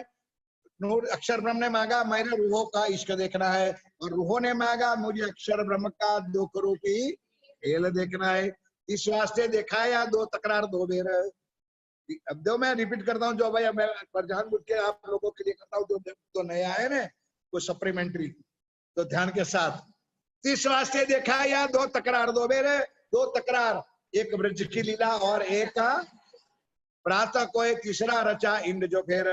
नूर अक्षर ब्रह्म ने मांगा मेरे रूहों का इश्क देखना है, और रूहों ने मांगा मुझे अक्षर ब्रह्म का दुख रूपी खेल देखना है। इस वास्ते देखा है या दो तकरार दो बेर। अब दो मैं रिपीट करता हूँ, जो भाई मैं प्रधान बुद्ध के आप लोगों के लिए करता हूँ, जो तो नया है ना कोई सप्लीमेंट्री, तो ध्यान के साथ। इस वास्ते देखा है या दो तकरार दो बेर। दो तकरार, एक ब्रज की लीला और एक प्रातः को एक तीसरा रचा इंद्र जो फिर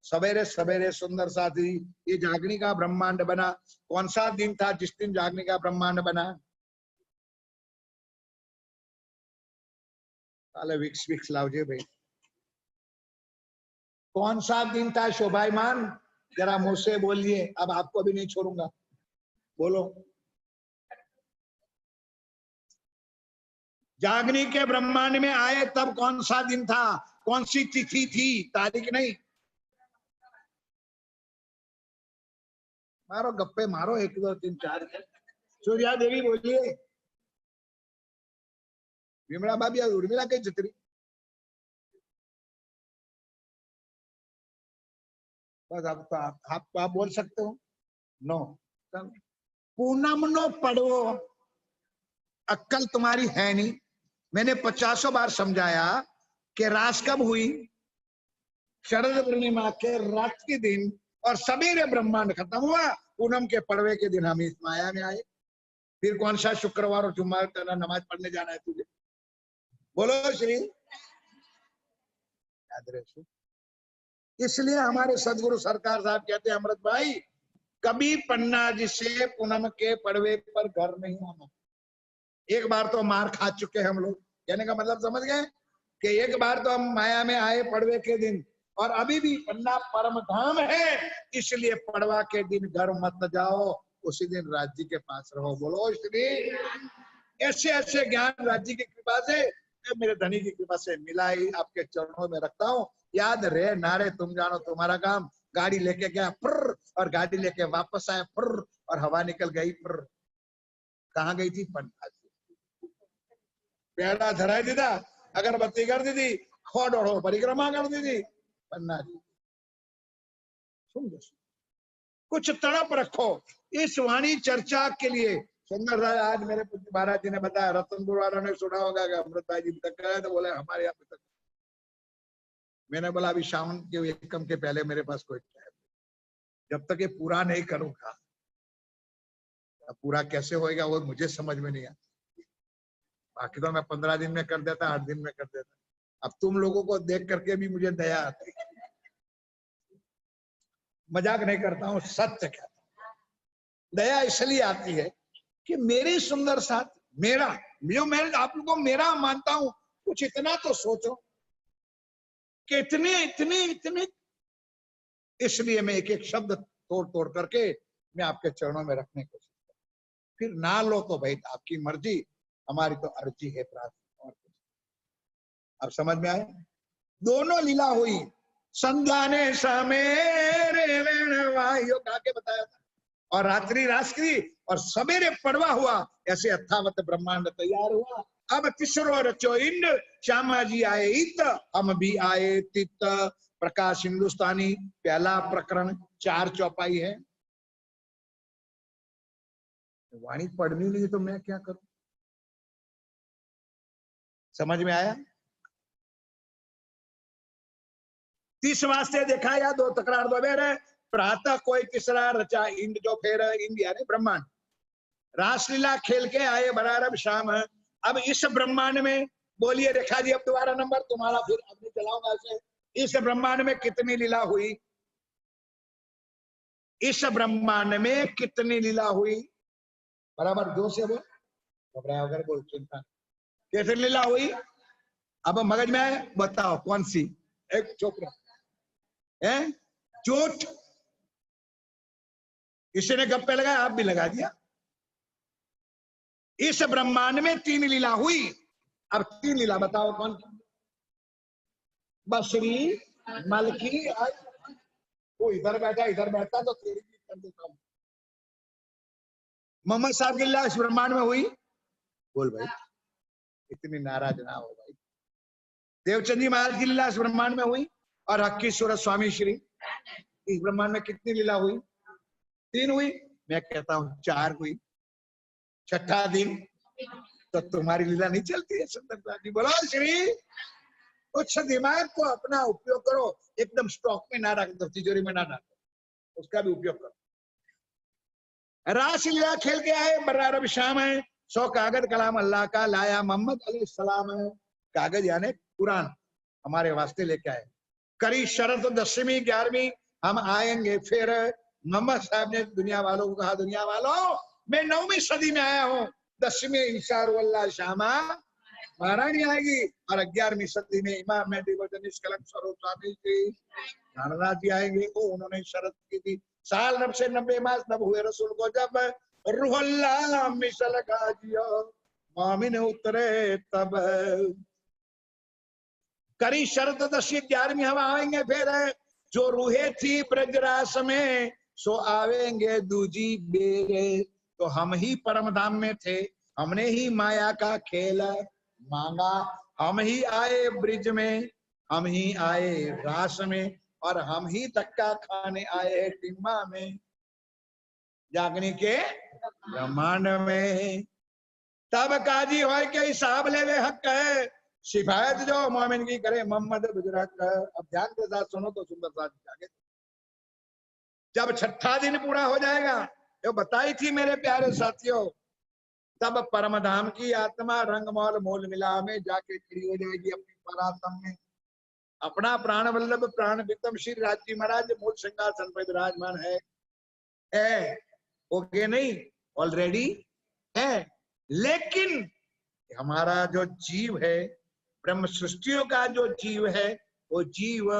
सवेरे सवेरे सुंदर साथी। ये जागनी का ब्रह्मांड बना। कौन सा दिन था जिस दिन जागनी का ब्रह्मांड बना? साले विक्स विक्स लाओजे भाई। कौन सा दिन था शोभायमान? जरा मुंह से बोलिए, अब आपको भी नहीं छोड़ूंगा। बोलो। जागनी के ब्रह्मांड में आए तब कौन सा दिन था? कौन सी तिथि थी? तारीख नहीं। मारो गप्पे मारो, 1 2 3 4। सूर्या देवी बोलिए। विमला भाभी और उर्मिला कहीं जतरी? बस आप बोल सकते हो। नो पूनम नो पड़वो, अक्कल तुम्हारी है नहीं। मैंने 50 बार समझाया कि रास कब हुई, शरद पूर्णिमा के रात के दिन, और सवेरे ब्रह्मांड खत्म हुआ। पूनम के पड़वे के दिन हम इस माया में आए। फिर कौन सा शुक्रवार और जुम्मा नमाज पढ़ने जाना है तुझे? बोलो श्री याद रहे। इसलिए हमारे सदगुरु सरकार साहब कहते हैं, अमृत भाई कभी पन्ना जी से पूनम के पड़वे पर घर नहीं आना। एक बार तो मार खा चुके हैं हम लोग, कहने का मतलब समझ गए कि एक बार तो हम माया में आए पड़वे के दिन, और अभी भी पन्ना परम धाम है, इसलिए पड़वा के दिन घर मत जाओ, उसी दिन राज्य के पास रहो। बोलो श्री। ऐसे ऐसे ज्ञान राज्य की कृपा से, मेरे धनी की कृपा से मिला ही, आपके चरणों में रखता हूँ। याद रहे नारे, तुम जानो तुम्हारा काम। गाड़ी लेके गया फुर्र, और गाड़ी लेके वापस आया फुर्र, और हवा निकल गई फुर्र। कहाँ गई थी? पन्ना। पेड़ा धरा दीदा, अगरबत्ती कर दी थी, खोड़ ओढ़ो परिक्रमा कर दी थी। पन्ना जी कुछ तड़प रखो इस वाणी चर्चा के लिए। सुंदर राय आज मेरे पुत्र महाराज जी ने बताया, रतनपुर वालों ने सुना होगा कि अमृत भाई जी तक गए, तो बोले हमारे यहाँ तक। मैंने बोला अभी शाम के एकम के पहले मेरे पास कोई टाइम, जब तक ये पूरा नहीं करूंगा, पूरा कैसे होएगा वो मुझे समझ में नहीं आया। बाकी तो मैं 15 दिन में कर देता, 8 दिन में कर देता। अब तुम लोगों को देख करके भी मुझे दया आती है। मजाक नहीं करता हूँ, सत्य कहता हूँ। दया इसलिए आती है कि मेरी सुंदर साथ, मेरा जो मैं आप लोगों को मेरा मानता हूं, कुछ इतना तो सोचो कि इतने इतने इतने। इसलिए मैं एक एक शब्द तोड़ तोड़ करके मैं आपके चरणों में रखने की कोशिश करता हूं। फिर ना लो तो भाई आपकी मर्जी, हमारी तो अर्जी है प्रार्थना। अब समझ में आया? दोनों लीला हुई। संध्या ने समेरे वेणवायो गा के बताया था, और रात्रि रास की, और सवेरे पड़वा हुआ। ऐसे अथावत ब्रह्मांड तैयार हुआ। अब तीसरो रचो इंड, श्यामा जी आए इत, हम भी आए तित। प्रकाश हिंदुस्तानी पहला प्रकरण 4 चौपाई है। वाणी पढ़नी नहीं तो मैं क्या करूं? समझ में आया? 30 वास्ते देखा या 2 तकरार 2 बेर। प्रातः कोई तीसरा रचा इंड, जो फिर इंड यानी ब्रह्मांड। रासलीला खेल के आए बरारब शाम। अब इस ब्रह्मांड में बोलिए रेखा जी, अब दोबारा नंबर तुम्हारा, फिर अपनी चलाऊंगा ऐसे। इस ब्रह्मांड में कितनी लीला हुई? इस ब्रह्मांड में कितनी लीला हुई? बराबर जोर से बोल, घबराया वगैरह बोल, चिंता। कैसे लीला हुई? अब मगज में आए, बताओ कौन सी? एक चोपड़ा है, चोट। किसी ने गप्पे लगाया, आप भी लगा दिया। इस ब्रह्मांड में 3 लीला हुई। अब 3 लीला बताओ कौन? बसरी, मलकी, वो इधर बैठा तो तेरी भी कर देता हूं। मोहम्मद साहब की लीला इस ब्रह्मांड में हुई। बोल भाई, इतनी नाराज ना हो भाई। देवचंद जी महाराज की लीला इस ब्रह्मांड में हुई, और हक्की सूरत स्वामी श्री, इस ब्रह्मांड में कितनी लीला हुई? 3 हुई। मैं कहता हूं 4 हुई। छठा दिन तो तुम्हारी लीला नहीं चलती है सुंदरता जी। बोलो श्री। कुछ दिमाग को अपना उपयोग करो, एकदम स्टॉक में ना रख दो, तिजोरी में ना डालो, उसका भी उपयोग करो। रासलीला खेल के आए बरारब शाम है। 100 कागज कलाम अल्लाह का लाया मोहम्मद अलैहिस्सलाम है। कागज यानी कुरान हमारे वास्ते लेके आए। करी शरत 10वीं 11वीं, हम आएंगे फिर। मोहम्मद साहब ने दुनिया वालों को कहा, दुनिया वालों मैं 9वीं सदी में आया हूँ, 10वीं इंशाअल्लाह शामा महारानी आएगी, और 11वीं सदी में इमाम मेहदी वतन निष्कलंक स्वरूप स्वामी जी नाना जी आएंगे। वो उन्होंने शरत की थी, साल 9 से 90 मास नब हुए रसूल को, जब रूहुल्लाह मिसल गाजियो मोमिन उतरे तब। करी शरत 10वीं 11वीं हम आएंगे फिर। जो रूहे थी ब्रजरास में, सो आवेंगे दूजी बेरे। तो हम ही परम धाम में थे, हमने ही माया का खेल मांगा। हम ही आए ब्रिज में, हम ही आए रास में, और हम ही धक्का खाने आए टिम्मा में। जागने के ब्रह्मांड में। तब काजी हो के हिसाब ले वे हक है, शिफायत जो मोमिन की करे मोहम्मद बुजुर्ग। अब ध्यान के साथ सुनो तो सुंदर साथ आगे। जब छठा दिन पूरा हो जाएगा, जो बताई थी मेरे प्यारे साथियों, तब परम धाम की आत्मा रंगमौल मूल मिला में जाके खड़ी हो जाएगी अपनी परात्म में। अपना प्राण वल्लभ प्राण विक्रम श्री राज जी महाराज मूल सिंहासन पर विराजमान है। ओके नहीं, ऑलरेडी है। लेकिन हमारा जो जीव है, ब्रह्म सृष्टियों का जो जीव है, वो जीव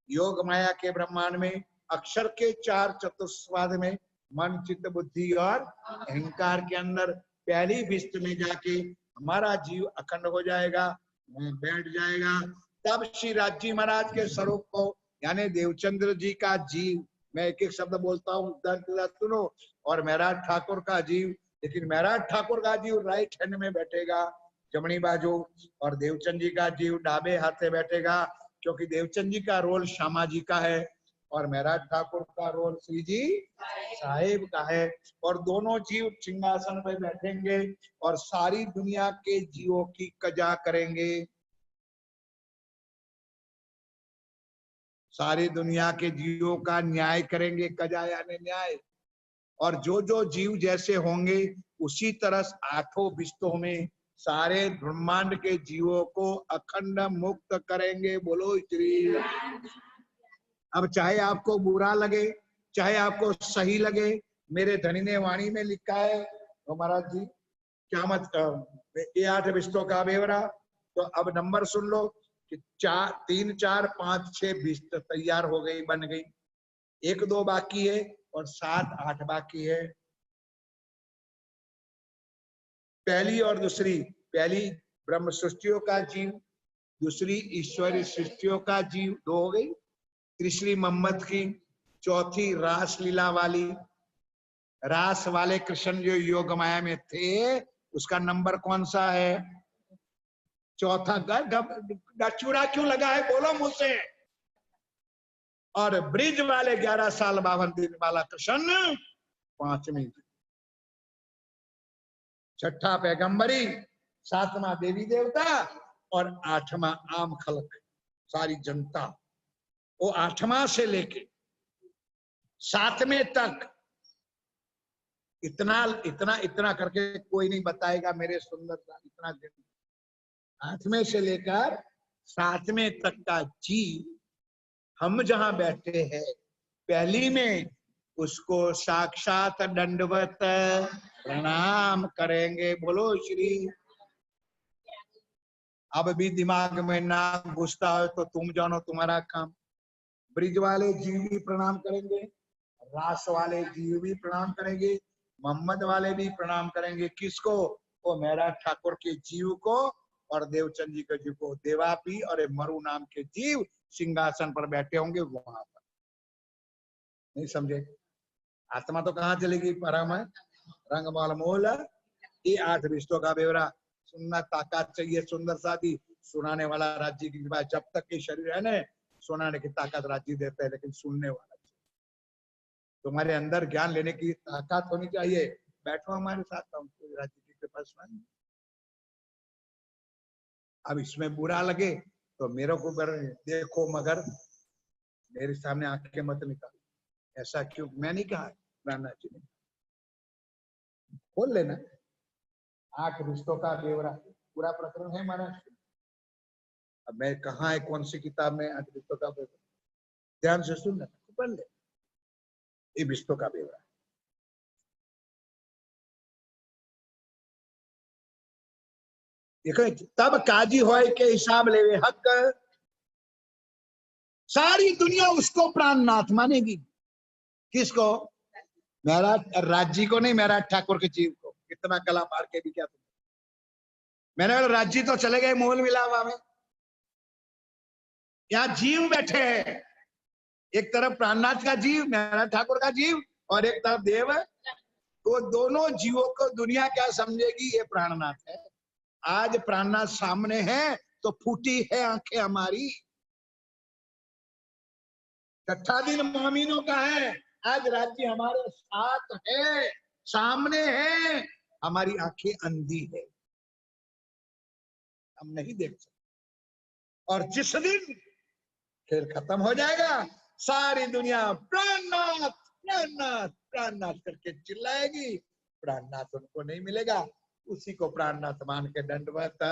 योग माया के ब्रह्मांड में अक्षर के 4 चतुस्वाद में मन चित्त बुद्धि और अहंकार के अंदर पहली विस्त में जाके हमारा जीव अखंड हो जाएगा, बैठ जाएगा। तब श्री राज जी महाराज के स्वरूप को, यानी देवचंद्र जी का जीव, मैं एक एक शब्द बोलता हूँ सुनो, और महराज ठाकुर का जीव, लेकिन महराज ठाकुर का जीव राइट हैंड में बैठेगा जमनी बाजू, और देवचंद जी का जीव डाबे हाथे बैठेगा, क्योंकि देवचंद जी का रोल श्यामा जी का है और महराज ठाकुर का रोल श्री जी साहेब का है। और दोनों जीव सिंहासन पर बैठेंगे और सारी दुनिया के जीवों की कजा करेंगे। सारी दुनिया के जीवों का न्याय करेंगे, कजा यानी न्याय। और जो जो जीव जैसे होंगे उसी तरह 8 विस्तों में सारे ब्रह्मांड के जीवों को अखंड मुक्त करेंगे। बोलो श्री। अब चाहे आपको बुरा लगे, चाहे आपको सही लगे, मेरे धनी ने वाणी में लिखा है तो महाराज जी क्या मत, ये 8 विस्तों का ब्यौरा। तो अब नंबर सुन लो कि 3 4 5 6 विस्त तैयार हो गई, बन गई। 1 2 बाकी है और 7 8 बाकी है। पहली और दूसरी, पहली ब्रह्म सृष्टियों का जीव, दूसरी ईश्वरी सृष्टियों का जीव, 2 हो गई। तीसरी मोहम्मद की, चौथी रास लीला वाली, रास वाले कृष्ण जो योग माया में थे, उसका नंबर कौन सा है? चौथा। चूड़ा क्यों लगा है बोलो मुझसे। और ब्रिज वाले 11 साल 52 दिन वाला कृष्ण 5वीं। छठा पैगंबरी, 7वां देवी देवता और 8वां आम खलक सारी जनता। वो 8वां से लेके 7वें तक इतना इतना इतना करके कोई नहीं बताएगा मेरे सुंदरता। इतना दिन 8वें से लेकर 7वें तक का जीव हम जहां बैठे हैं पहली में, उसको साक्षात दंडवत प्रणाम करेंगे। बोलो श्री। अब भी दिमाग में ना घुसता हो तो तुम जानो, तुम्हारा काम। ब्रिज वाले जीव भी प्रणाम करेंगे, रास वाले जीव भी प्रणाम करेंगे, मोहम्मद वाले भी प्रणाम करेंगे। किसको? वो महराज ठाकुर के जीव को और देवचंद जी के जीव को। देवापी और मरु नाम के जीव सिंहासन पर बैठे होंगे वहां पर। नहीं समझे? आत्मा तो कहाँ चलेगी? परम रंगमौल मूल। ये 8 विस्तों का ब्यौरा सुनना। ताकत चाहिए सुंदर साथी, सुनाने वाला राज्य की कृपा। जब तक के शरीर है ना, सुनाने की ताकत राज्य देता है, लेकिन सुनने वाला तुम्हारे अंदर ज्ञान लेने की ताकत होनी चाहिए। बैठो हमारे साथ, राज्य की कृपा सुनाएंगे। अब इसमें बुरा लगे तो मेरे को देखो, मगर मेरे सामने आंखें मत निकालो। ऐसा क्यों? मैं नहीं कहा, राणा जी ने। खोल लेना 8 रिश्तों का ब्यौरा, पूरा प्रकरण है महाराज। अब मैं कहा है कौन सी किताब में 8 रिश्तों का ब्यौरा, ध्यान से सुनना, पढ़ ले। ये रिश्तों का ब्यौरा देखो। तब काजी होए के हिसाब ले हक, सारी दुनिया उसको प्राणनाथ मानेगी। किसको? महराज राज्य को नहीं, महराज ठाकुर के जीव को। कितना कला मार के भी क्या तुम। मैंने बोला राज्य तो चले गए मोल मिलावा में, यहाँ जीव बैठे हैं। एक तरफ प्राणनाथ का जीव, महराज ठाकुर का जीव, और एक तरफ देव। तो दोनों जीवों को दुनिया क्या समझेगी? ये प्राणनाथ है। आज प्राणनाथ सामने है तो फूटी है आंखें हमारी। छठा दिन मोमिनों का है, आज राज्य हमारे साथ है, सामने है, हमारी आंखें अंधी है, हम नहीं देख सकते। और जिस दिन खेल खत्म हो जाएगा, सारी दुनिया प्राणनाथ प्राणनाथ प्राणनाथ करके चिल्लाएगी, प्राणनाथ उनको नहीं मिलेगा, उसी को प्राणनाथ मान के दंडवत।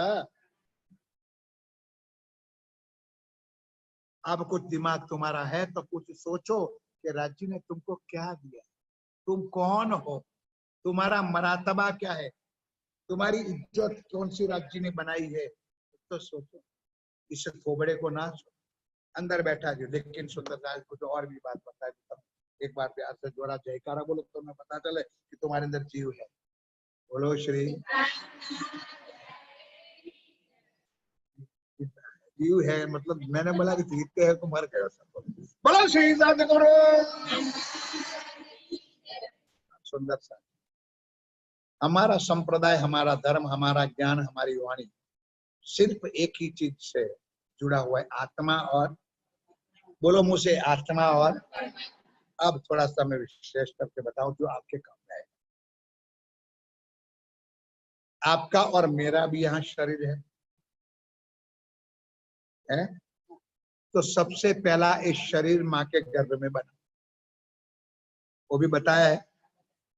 अब कुछ दिमाग तुम्हारा है तो कुछ सोचो कि राज्य ने तुमको क्या दिया, तुम कौन हो, तुम्हारा मरातबा क्या है, तुम्हारी इज्जत कौन सी राज्य ने बनाई है, तो सोचो। इस खोबड़े को ना अंदर बैठा जो, लेकिन सुंदरदास को तो और भी बात बता देता हूँ। एक बार प्यार से जोड़ा जयकारा बोलो तो मैं पता चले कि तुम्हारे अंदर जीव है। बोलो श्री जीव है, मतलब मैंने बोला कि जीतते हैं तो मर गए सब। बोलो श्री सद्गुरु। सुंदर सा हमारा संप्रदाय, हमारा धर्म, हमारा ज्ञान, हमारी वाणी सिर्फ एक ही चीज से जुड़ा हुआ है, आत्मा और, बोलो मुंह से, आत्मा और। अब थोड़ा सा मैं विशेष करके बताऊं जो आपके काम में है। आपका और मेरा भी यहाँ शरीर है? तो सबसे पहला इस शरीर माँ के गर्भ में बना, वो भी बताया है,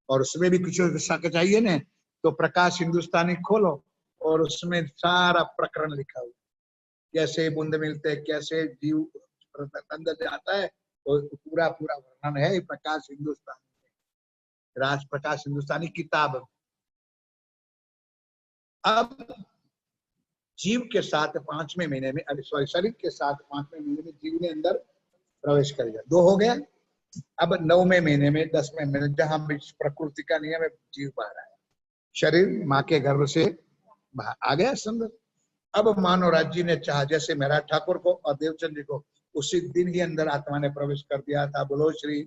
और उसमें भी कुछ चाहिए ना, तो प्रकाश हिंदुस्तानी खोलो और उसमें सारा प्रकरण लिखा हुआ, कैसे बूंद मिलते, कैसे जीव अंदर जाता है, तो पूरा पूरा वर्णन है प्रकाश हिंदुस्तानी, राज प्रकाश हिंदुस्तानी किताब। अब जीव के साथ 5वें महीने में, सॉरी शरीर के साथ 5वें महीने में जीव ने अंदर प्रवेश कर गया, 2 हो गया। अब 9वें महीने में, 10वें महीने, जहां प्रकृति का नियम है, जीव बाहर आया, शरीर माँ के गर्भ से बाहर आ गया सुंदर। अब मानव राज जी ने चाहा, जैसे महाराज ठाकुर को और देवचंद जी को उसी दिन ही अंदर आत्मा ने प्रवेश कर दिया था, बोलो श्री,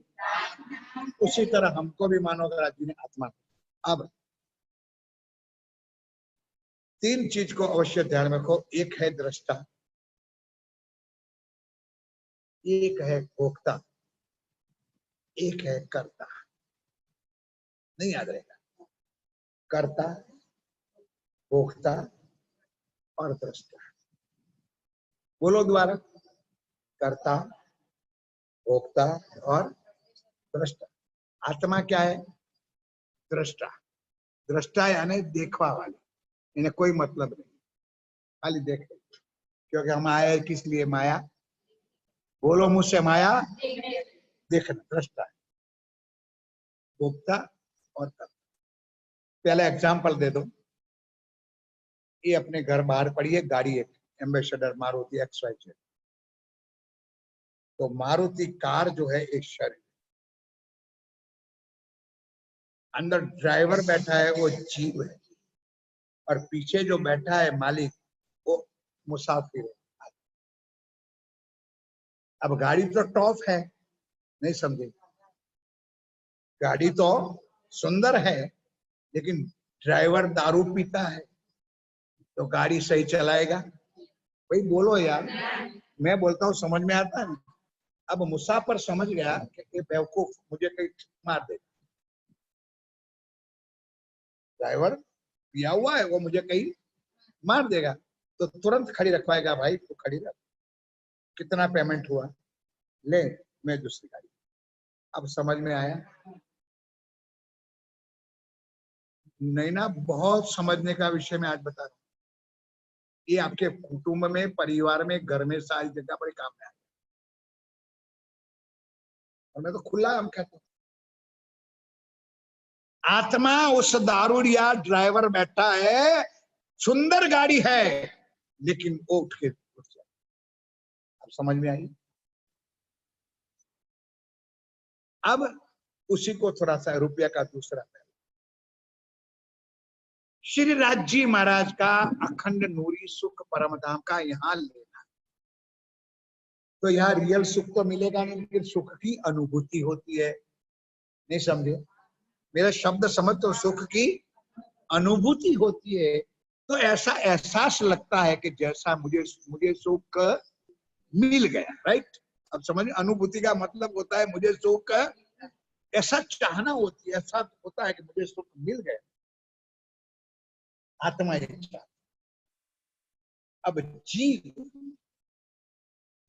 उसी तरह हमको भी मानव राज जी ने आत्मा। अब 3 चीज को अवश्य ध्यान में रखो, एक है दृष्टा, एक है भोक्ता, एक है कर्ता। नहीं याद रहेगा, कर्ता, भोक्ता और दृष्टा। बोलो दोबारा, कर्ता, भोक्ता और दृष्टा। आत्मा क्या है? दृष्टा। दृष्टा यानी देखवा वाली, इन्हें कोई मतलब नहीं, खाली देख, क्योंकि हम आए किस लिए? माया। बोलो मुझसे, माया देखना, दृष्टा है, भोक्ता और कर्ता। पहले एग्जाम्पल दे दो, ये अपने घर बाहर पड़ी है गाड़ी, एक एम्बेसडर मारुति XYZ, तो मारुति कार जो है एक शरीर, अंदर ड्राइवर बैठा है वो जीव है, और पीछे जो बैठा है मालिक वो मुसाफिर है। अब गाड़ी तो टॉप है, नहीं समझे, गाड़ी तो सुंदर है, लेकिन ड्राइवर दारू पीता है तो गाड़ी सही चलाएगा? भाई बोलो यार, मैं बोलता हूँ समझ में आता है। अब मुसाफिर समझ गया कि ये बेवकूफ मुझे कहीं मार दे, ड्राइवर पिया हुआ है, वो मुझे कहीं मार देगा, तो तुरंत खड़ी रखवाएगा, भाई तो खड़ी रख, कितना पेमेंट हुआ, ले मैं दूसरी गाड़ी। अब समझ में आया? नहीं ना, बहुत समझने का विषय मैं आज बता रहा हूँ, ये आपके कुटुंब में, परिवार में, घर में, सारी जगह पर काम में आए, और मैं तो खुला हम कहता हूँ। आत्मा उस दारूडिया ड्राइवर बैठा है, सुंदर गाड़ी है, लेकिन वो उठ जाए। अब समझ में आई? अब उसी को थोड़ा सा रुपया का दूसरा पहलू, श्री राजी महाराज का अखंड नूरी सुख परम धाम का यहाँ लेना, तो यहाँ रियल सुख तो मिलेगा नहीं, लेकिन सुख की अनुभूति होती है। नहीं समझे मेरा शब्द? समझ, तो सुख की अनुभूति होती है, तो ऐसा एहसास लगता है कि जैसा मुझे सुख मिल गया, राइट? अब समझ, अनुभूति का मतलब होता है मुझे सुख ऐसा चाहना होती है, ऐसा होता है कि मुझे सुख मिल गया, आत्मा इच्छा। अब जीव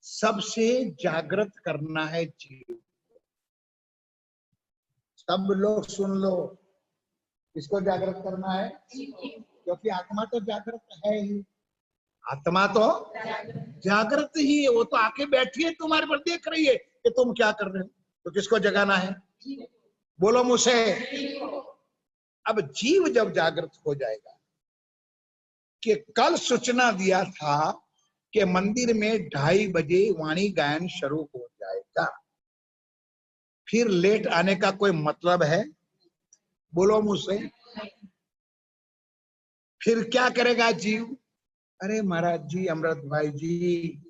सबसे जागृत करना है जीव। सब लोग सुन लो, किसको जागृत करना है? क्योंकि आत्मा तो जागृत है ही, आत्मा तो जागृत ही है। वो तो आके बैठी है तुम्हारे पर, देख रही है कि तुम क्या कर रहे हो, तो किसको जगाना है? बोलो मुझसे। अब जीव जब जागृत हो जाएगा कि कल सूचना दिया था कि मंदिर में 2:30 बजे वाणी गायन शुरू हो जाएगा, फिर लेट आने का कोई मतलब है? बोलो मुझसे। फिर क्या करेगा जीव? अरे महाराज जी, अमृत भाई जी,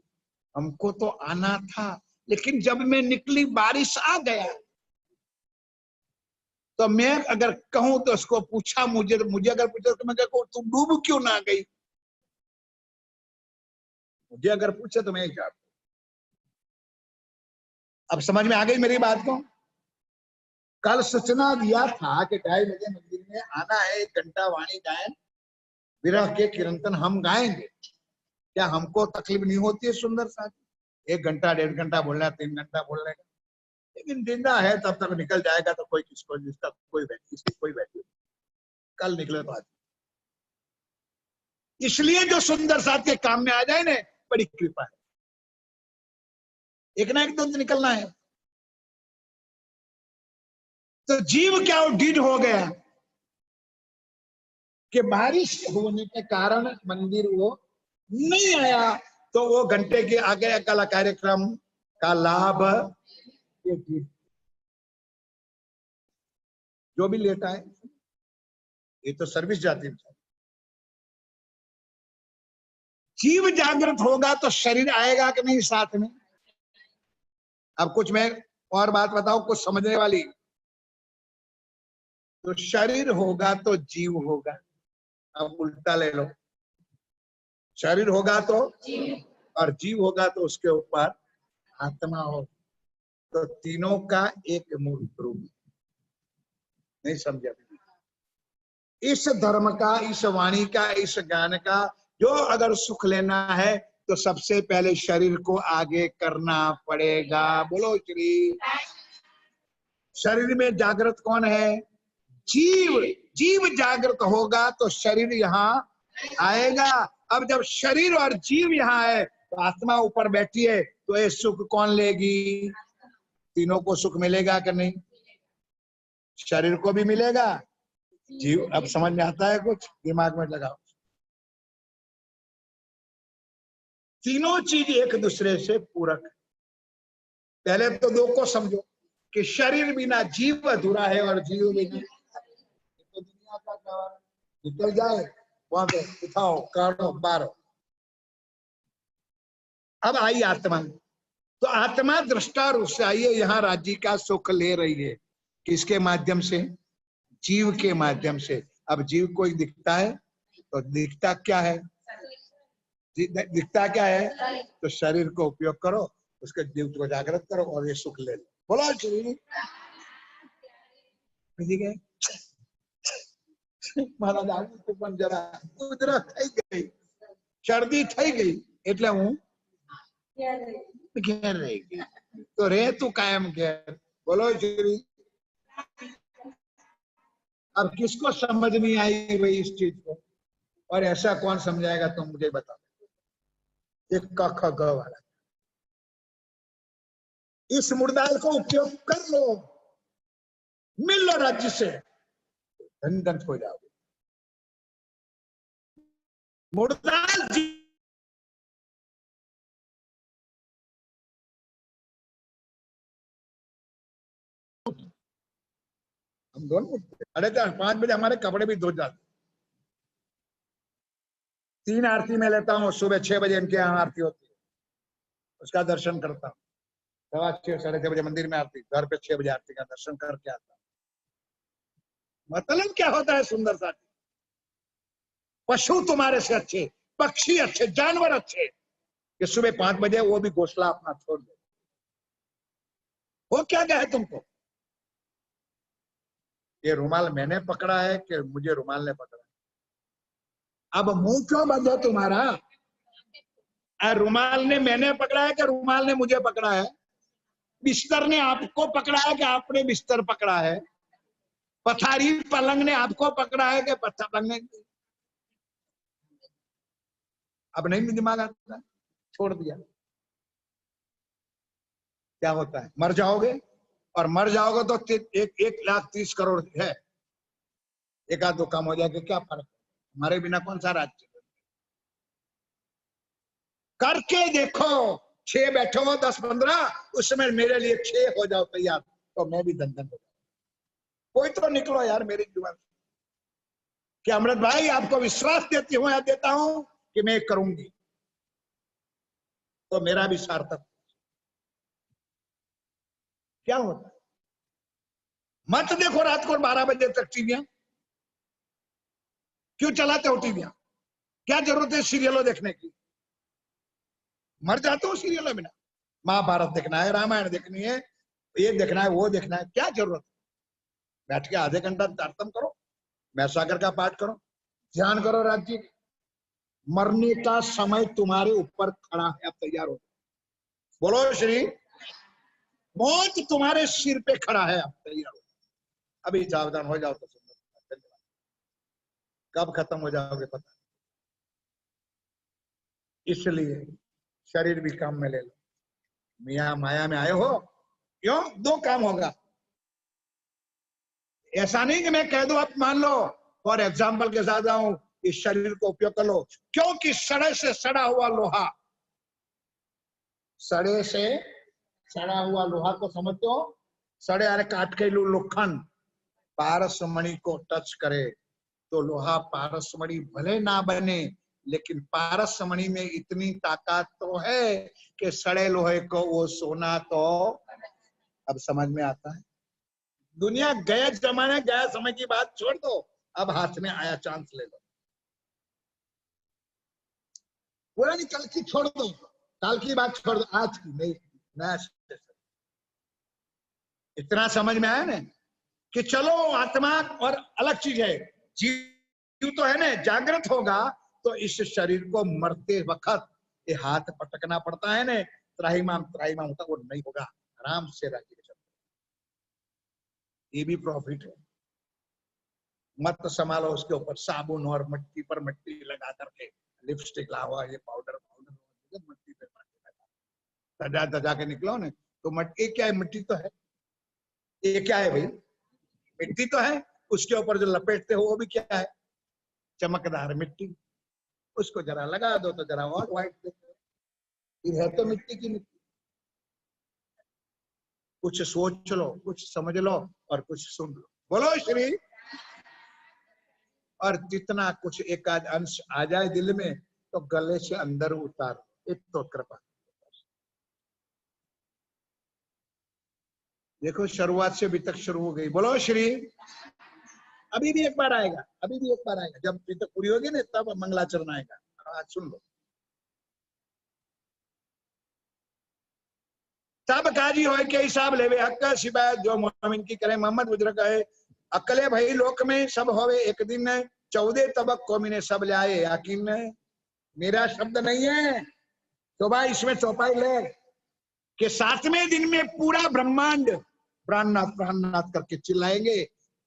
हमको तो आना था, लेकिन जब मैं निकली बारिश आ गया। तो मैं अगर कहूं तो उसको पूछा, मुझे अगर पूछा तो मैं कहूं तुम डूब क्यों ना गई? मुझे अगर पूछे तो मैं क्या? अब समझ में आ गई मेरी बात को? कल सूचना दिया था कि 2:30 बजे मंदिर में आना है, 1 घंटा वाणी गायन विरह के कीर्तन हम गाएंगे। क्या हमको तकलीफ नहीं होती है सुंदर सा? 1 घंटा 1.5 घंटा बोलना, 3 घंटा बोलने का, लेकिन जिंदा है तब तक निकल जाएगा तो कोई किसको, जिसका कोई वैल्यू कल निकले तो आज। इसलिए जो सुंदर साथ के काम में आ जाए ना, बड़ी कृपा है। एक ना एक दिन निकलना है। तो जीव क्या ढीठ हो गया कि बारिश होने के कारण मंदिर वो नहीं आया, तो वो घंटे के आगे कला कार्यक्रम का लाभ जो भी लेता है, ये तो सर्विस जाती है। जीव जागृत होगा तो शरीर आएगा कि नहीं साथ में? अब कुछ मैं और बात बताऊं, कुछ समझने वाली। तो शरीर होगा तो जीव होगा। अब उल्टा ले लो, शरीर होगा तो और जीव होगा तो उसके ऊपर आत्मा हो। तो तीनों का एक मूल रूप। नहीं समझा? इस धर्म का, इस वाणी का, इस ज्ञान का जो अगर सुख लेना है तो सबसे पहले शरीर को आगे करना पड़ेगा। बोलो श्री। शरीर में जागृत कौन है? जीव। जीव जागृत होगा तो शरीर यहाँ आएगा। अब जब शरीर और जीव यहाँ है तो आत्मा ऊपर बैठी है, तो ये सुख कौन लेगी? तीनों को सुख मिलेगा कि नहीं? शरीर को भी मिलेगा, जीव। अब समझ में आता है? कुछ दिमाग में लगाओ। तीनों चीज एक दूसरे से पूरक। पहले तो दो को समझो कि शरीर बिना जीव अधूरा है और जीव बिना तो दुनिया का कवर निकल जाए, वहां पे उठाओ काटो बारो। अब आई आत्मा। तो आत्मा दृष्टा रूप से आई है, यहाँ राज्य का सुख ले रही है। किसके माध्यम से? जीव के माध्यम से। अब जीव कोई दिखता है तो दिखता क्या है? दिखता क्या है? तो शरीर को उपयोग करो, उसके जीव को जागृत करो और ये सुख ले लो। बोलो शरीर। महाराज आगे पण जरा उधरा થઈ ગઈ, શરદી થઈ ગઈ એટલે હું ઘેર રહી ગઈ। तो रे तू कायम घेर। बोलो श्री। अब किसको समझ नहीं आई भाई इस चीज को? और ऐसा कौन समझाएगा तुम मुझे बताओ? एक क ख ग वाला। इस मुर्दाल को उपयोग कर लो, मिल लो राज्य से, धन धन हो जाओगे। मुर्दाल जी हम दोनों 4:30 बजे हमारे कपड़े भी धो जाते। 3 आरती में लेता हूँ, सुबह 6 बजे इनके यहाँ आरती होती है, उसका दर्शन करता हूँ। 6:15 6:30 बजे मंदिर में आरती, घर पे 6 बजे आरती का दर्शन करके आता हूँ। मतलब क्या होता है सुंदर सा? पशु तुम्हारे से अच्छे, पक्षी अच्छे, जानवर अच्छे, कि सुबह 5 बजे वो भी घोंसला अपना छोड़ दे। वो क्या गया है तुमको? ये रुमाल मैंने पकड़ा है कि मुझे रुमाल ने पकड़ा? अब मुंह क्यों बंद है तुम्हारा? रुमाल ने मैंने पकड़ा है कि रुमाल ने मुझे पकड़ा है? बिस्तर ने आपको पकड़ा है कि आपने बिस्तर पकड़ा है? पथारी पलंग ने आपको पकड़ा है कि पलंग ने? अब नहीं दिमाग आता, छोड़ दिया। क्या होता है? मर जाओगे, और मर जाओगे तो 1,30,00,000 है, एक आध दो काम हो जाएगा, क्या फर्क? हमारे बिना कौन सा राज्य? करके देखो, 6 बैठे हो 10-15, उसमें मेरे लिए 6 हो जाओ तैयार, तो मैं भी धन हो जाऊं। कोई तो निकलो यार मेरी जुबान से कि अमृत भाई आपको विश्वास देती हूं या देता हूं कि मैं करूंगी, तो मेरा भी सार्थक। क्या होता है? मत देखो रात को 12 बजे तक टीवियां। क्यों चलाते हो टीवियां? क्या जरूरत है सीरियलों देखने की? मर जाते हो सीरियलों बिना। महाभारत देखना है, रामायण देखनी है, ये देखना है, वो देखना है, क्या जरूरत है? बैठ के आधे घंटा तारतम करो, मैसागर का पाठ करो, ध्यान करो राज्य। मरने का समय तुम्हारे ऊपर खड़ा है, अब तैयार हो। बोलो श्री, मौत तुम्हारे सिर पे खड़ा है, अब तैयार हो। अभी सावधान हो जाओ तो सुंदर। कब खत्म हो जाओगे पता। इसलिए शरीर भी काम में ले लो। मियाँ माया में आए हो, क्यों? 2 काम होगा। ऐसा नहीं कि मैं कह दूं आप मान लो, फॉर एग्जाम्पल के साथ आऊं, इस शरीर को उपयोग कर लो, क्योंकि सड़े से सड़ा हुआ लोहा, सड़े से सड़ा हुआ लोहा को समझते हो? सड़े अरे काट के लोखंड पारसमणि को टच करे तो लोहा पारसमणि भले ना बने, लेकिन पारसमणि में इतनी ताकत तो है कि सड़े लोहे को वो सोना तो। अब समझ में आता है? दुनिया गया जमाने, गया समय की बात छोड़ दो, अब हाथ में आया चांस ले लो। पुरानी कल की छोड़ दो, कल की बात छोड़ दो, आज की नहीं, नया। इतना समझ में आया ना कि चलो आत्मा और अलग चीज है, जीव तो है ना, जागृत होगा तो इस शरीर को मरते वक्त ये हाथ पटकना पड़ता है ना, त्राहिमाम त्राहिमाम होता, वो नहीं होगा, आराम से राज्य। ये भी प्रॉफिट है। मत संभालो उसके ऊपर साबुन और मिट्टी पर मिट्टी लगा करके, लिपस्टिक लावा, ये पाउडर मिट्टी पे लगा सजा सजा के निकलो ना, तो मिट्टी क्या है? मिट्टी तो है। ये क्या है भाई? मिट्टी तो है। उसके ऊपर जो लपेटते हो वो भी क्या है? चमकदार मिट्टी। उसको जरा लगा दो तो जरा और व्हाइट देखो, फिर है तो मिट्टी की मिट्टी। कुछ सोच लो, कुछ समझ लो, और कुछ सुन लो। बोलो श्री। और जितना कुछ एक आध अंश आ जाए दिल में तो गले से अंदर उतार, एक तो कृपा। देखो शुरुआत से अभी तक शुरू हो गई। बोलो श्री। अभी भी एक बार आएगा, अभी भी एक बार आएगा, जब अभी तक पूरी होगी ना तब मंगलाचरण आएगा। आज सुन लो। तब काजी हो के हिसाब लेवे हक सिवाय जो मोमिन की करे। मोहम्मद बुजुर्ग है अकले भाई लोक में सब होवे एक दिन, 14 तबक कौमी ने सब लाए यकीन। मेरा शब्द नहीं है तो भाई इसमें चौपाई ले कि 7वें दिन में पूरा ब्रह्मांड प्राणनाथ प्राणनाथ करके चिल्लाएंगे,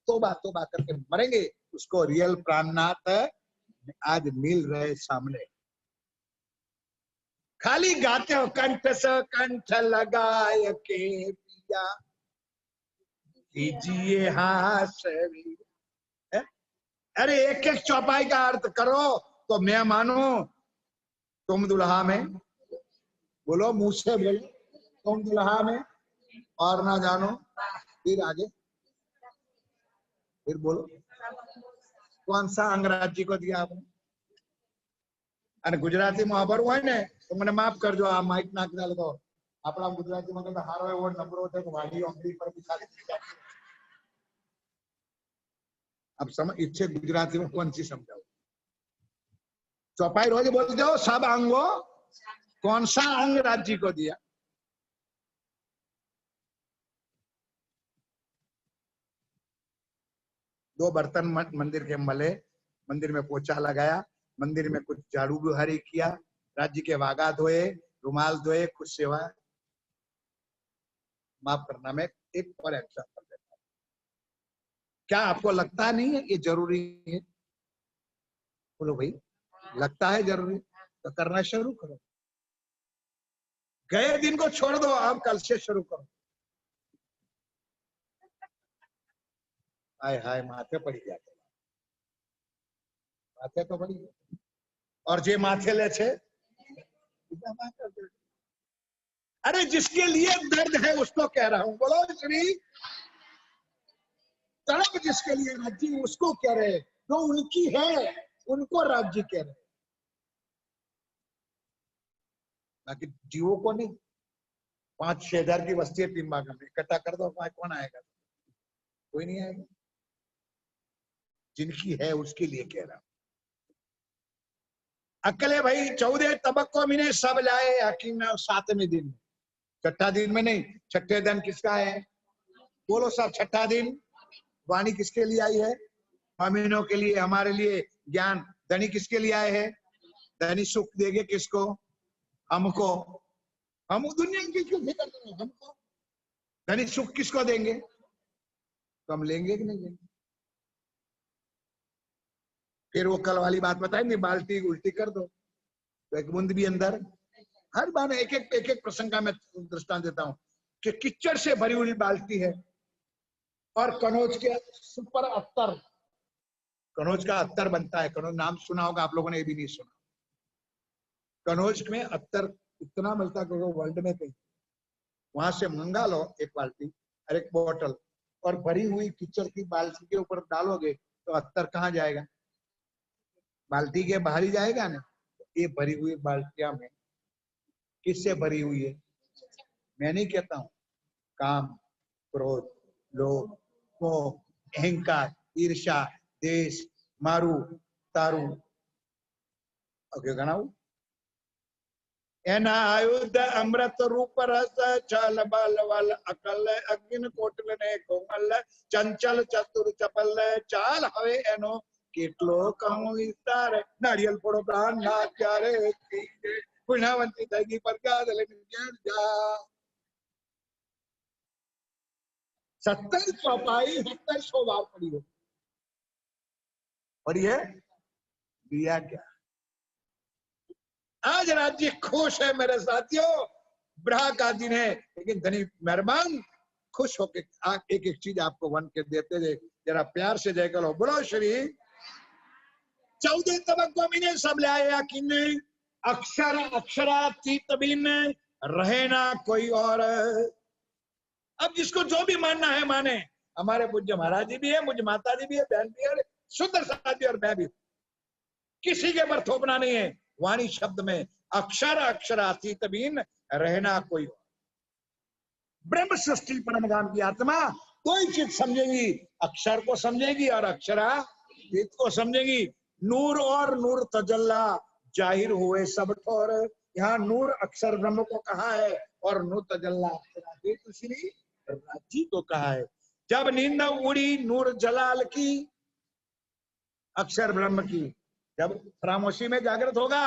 तोबा तोबा करके मरेंगे। उसको रियल प्राणनाथ आज मिल रहे सामने। खाली गाते हो कंठ से कंठ लगाए के पिया कीजिए हाशवी। अरे एक एक चौपाई का अर्थ करो तो मैं मानो तुम दुल्हा में। बोलो मुंह से बोलो, तुम दुल्हा में और ना जानो। फिर आगे फिर बोलो कौन सा अंग्रेजी को दिया आपने? अरे गुजराती में खबर હોય ને તો મને માફ કરજો, આ માઇક નાખ દે તો આપણા ગુજરાતીમાં તો હારો એવો નંબરો છે કે વાડી ઓંગળી પર બી ખાલી થઈ જાય। अब समझ इच्छे गुजराती में कौन सी समझाओ? चौपाई रोज बोल दो सब अंगों, कौन सा अंग राज्य को दिया? 2 बर्तन मंदिर के मले, मंदिर में पोछा लगाया, मंदिर में कुछ झाड़ू बुहारी किया, राज्य के वागा धोए, रुमाल धोए, कुछ सेवा। माफ करना, मैं एक और एग्जाम्पल देता हूं। क्या आपको लगता नहीं है ये जरूरी है? बोलो भाई, लगता है जरूरी तो करना शुरू करो। गए दिन को छोड़ दो, अब कल से शुरू करो। हाय हाय, माथे पड़ी जाते, माथे तो पड़ी। और जे माथे ले छे, अरे जिसके लिए दर्द है उसको कह रहा हूं, बोलो श्री। तड़प जिसके लिए राज्य, उसको कह रहे, जो उनकी है उनको राज्य कह रहे, बाकी जीवों को नहीं। 5-6 हजार की वस्ती है पिंबागम में, इकट्ठा कर दो, कौन आएगा? कोई नहीं आएगा। जिनकी है उसके लिए कह रहा हूं। अकले भाई 14 तबक्को में सब लाए हकीम 7वें दिन, छठा दिन में नहीं। छठे दिन किसका है? बोलो सब, छठा दिन वाणी किसके लिए आई है? स्वामीनों के लिए, हमारे लिए ज्ञान। धनी किसके लिए आए हैं? धनी सुख देंगे किसको? हमको। हम दुनिया की क्यों फिक्र करें? हमको धनी सुख किसको देंगे? तो हम लेंगे कि नहीं लेंगे? फिर वो कल वाली बात बताएंगे, बाल्टी उल्टी कर दो तो एक बूंद भी अंदर। हर बार एक एक प्रसंग का मैं दृष्टांत देता हूं कि कीचड़ से भरी हुई बाल्टी है और कनौज के सुपर अत्तर, कनौज का अत्तर बनता है। कनौज नाम सुना होगा आप लोगों ने, ये भी नहीं सुना। कनौज में अत्तर इतना मिलता है वर्ल्ड में कहीं। वहां से मंगा लो एक बाल्टी और एक बोतल, और भरी हुई कीचड़ की बाल्टी के ऊपर डालोगे तो अत्तर कहाँ जाएगा? बाल्टी के बाहर ही जाएगा ना। ये भरी हुई बाल्टियां में किससे भरी हुई है? मैं नहीं कहता हूं। काम, क्रोध, लोभ, मोह, अहंकार, ईर्ष्या, देश, मारू, तारू, आगे गणाऊ। एना आयुध अमृत रूप रस, छल बल वल अकल, अग्नि कोटल ने कोमल, चंचल चतुर चपल, चाल हवे एनो કેટલો કહું વિસ્તાર। નારિયેલ ફોડો પ્રાણ ના ત્યારે પુણ્યવંતી થઈ પ્રકાશ લઈને ઘેર जा। 70 चौपाई 70 बार पड़ी हो, और ये दिया क्या? आज राज्य खुश है मेरे साथियों, ब्रहा का दिन है, लेकिन धनी मेहरबान खुश होके एक एक चीज आपको वन के देते थे। जरा प्यार से जय करो, बोलो श्री। 14 तबक्कों में सब लाया किन्ने, अक्षर अक्षरातीत बिन रहे ना कोई और। अब जिसको जो भी मानना है माने। हमारे पूज्य महाराज जी भी है, मुझे माता जी भी है, बहन भी है, सुंदर साथी और मैं भी। किसी के पर थोपना नहीं है। वाणी शब्द में अक्षर अक्षरातीत बिन रहना कोई और। ब्रह्म सृष्टि परमधाम की आत्मा कोई चीज समझेगी, अक्षर को समझेगी और अक्षरातीत को समझेगी। नूर और नूर तजल्ला जाहिर हुए सब ठोर। यहाँ नूर अक्षर ब्रह्म को कहा है और नूर तजल्ला अक्षरातीत श्री राज्य को कहा है। जब नींद उड़ी नूर जलाल की, अक्षर ब्रह्म की, जब खामोशी में जागृत होगा,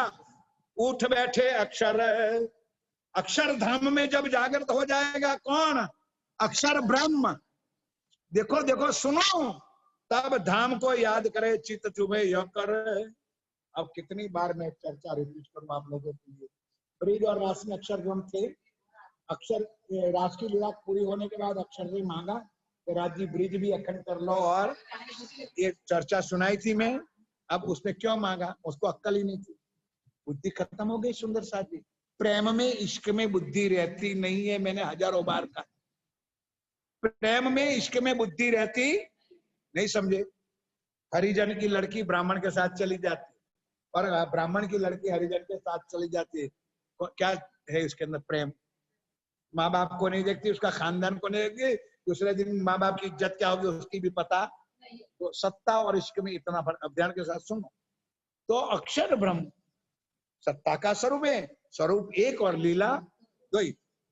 उठ बैठे अक्षर। अक्षर धाम में जब जागृत हो जाएगा कौन? अक्षर ब्रह्म। देखो देखो सुनो, तब धाम को याद करे, चित्त चुभे यह कर। अब कितनी बार मैं चर्चा रिपीट करूं आप लोगों के लिए। ब्रिज और रास में अक्षर ब्रह्म थे। अक्षर रास की लीला पूरी होने के बाद अक्षर से मांगा तो राज जी ब्रिज भी अखंड कर लो, और ये चर्चा सुनाई थी मैं। अब उसमें क्यों मांगा? उसको अक्कल ही नहीं थी, बुद्धि खत्म हो गई। सुंदर साथी, प्रेम में इश्क में बुद्धि रहती नहीं है, मैंने हजारों बार कहा। प्रेम में इश्क में बुद्धि रहती नहीं, समझे? हरिजन की लड़की ब्राह्मण के साथ चली जाती, और ब्राह्मण की लड़की हरिजन के साथ चली जाती है, क्या है इसके अंदर? प्रेम। माँ बाप को नहीं देखती, उसका खानदान को नहीं देखती, दूसरे दिन माँ बाप की इज्जत क्या होगी उसकी भी पता। तो सत्ता और इश्क में इतना फर्क। ध्यान के साथ सुनो। तो अक्षर ब्रह्म सत्ता का स्वरूप है, स्वरूप एक और लीला दो।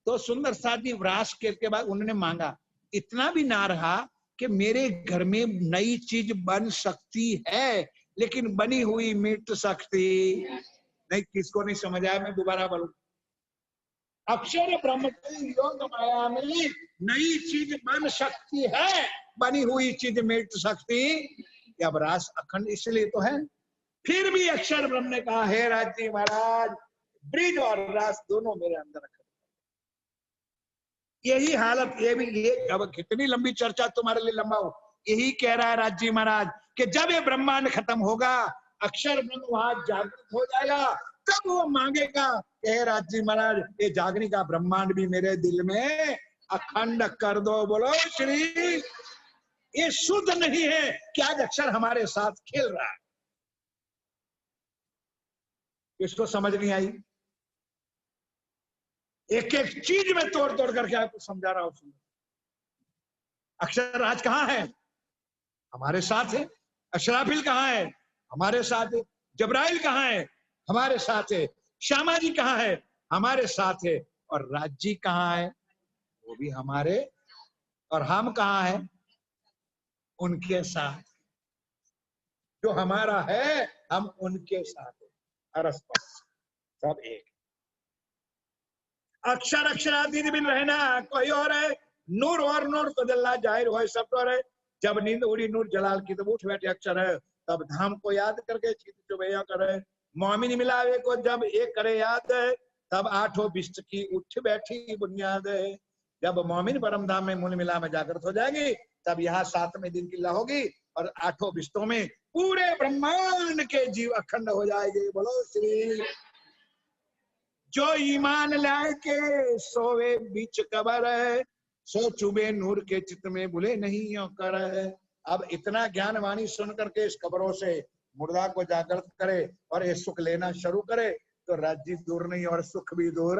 तो सुंदर साथी व्रास के बाद उन्होंने मांगा, इतना भी ना रहा कि मेरे घर में नई चीज बन सकती है, लेकिन बनी हुई मिट सकती नहीं। किसको नहीं समझ आया? मैं दोबारा बोलूं, अक्षर ब्रह्म के योग माया में नई चीज बन सकती है, बनी हुई चीज मिट सकती। अब रास अखंड इसलिए तो है। फिर भी अक्षर ब्रह्म ने कहा, हे राज जी महाराज, ब्रिज और रास दोनों मेरे अंदर अखंड। यही हालत, ये भी ये, अब कितनी लंबी चर्चा तुम्हारे लिए लंबा हो, यही कह रहा है राज जी महाराज कि जब ये ब्रह्मांड खत्म होगा, अक्षर ब्रह्म वहां जागृत हो जाएगा, तब वो मांगेगा, हे राज जी महाराज, ये जागने का ब्रह्मांड भी मेरे दिल में अखंड कर दो। बोलो श्री। ये शुद्ध नहीं है कि आज अक्षर हमारे साथ खेल रहा है। इसको समझ नहीं आई? एक एक चीज में तोड़ तोड़ करके आपको समझा रहा हूं। अक्षर आज कहां है? हमारे साथ है। अशराफिल कहां है? हमारे साथ है। जबराइल कहां है? हमारे साथ है। श्यामा जी कहां है? हमारे साथ है। और राज जी कहां है? वो भी हमारे। और हम कहां है? उनके साथ। जो हमारा है हम उनके साथ है। परस्पर सब एक। अक्षर अक्षरातीत बिन रहना कोई और है। नूर और नूर को जल्ला जाहिर हो सब तो है। जब नींद उड़ी नूर जलाल की, तो उठ बैठे अक्षर है। तब धाम को याद करके चित चुबैया करे। मोमिन मिलावे को जब एक करे याद है, तब आठों बिस्त की उठ बैठी बुनियाद है। जब मोमिन परम धाम में मूल मिला में जागृत हो जाएगी, तब यहाँ 7वें दिन की होगी और 8 बिस्तों में पूरे ब्रह्मांड के जीव अखंड हो जाएंगे। बोलो श्री। जो ईमान लाए के सोवे बीच कबर है, सो चुबे नूर के चित्त में बुले नहीं यो कर है। अब इतना ज्ञान वाणी सुन करके इस कब्रों से मुर्दा को जागृत करे और ये सुख लेना शुरू करे, तो राज्य दूर नहीं और सुख भी दूर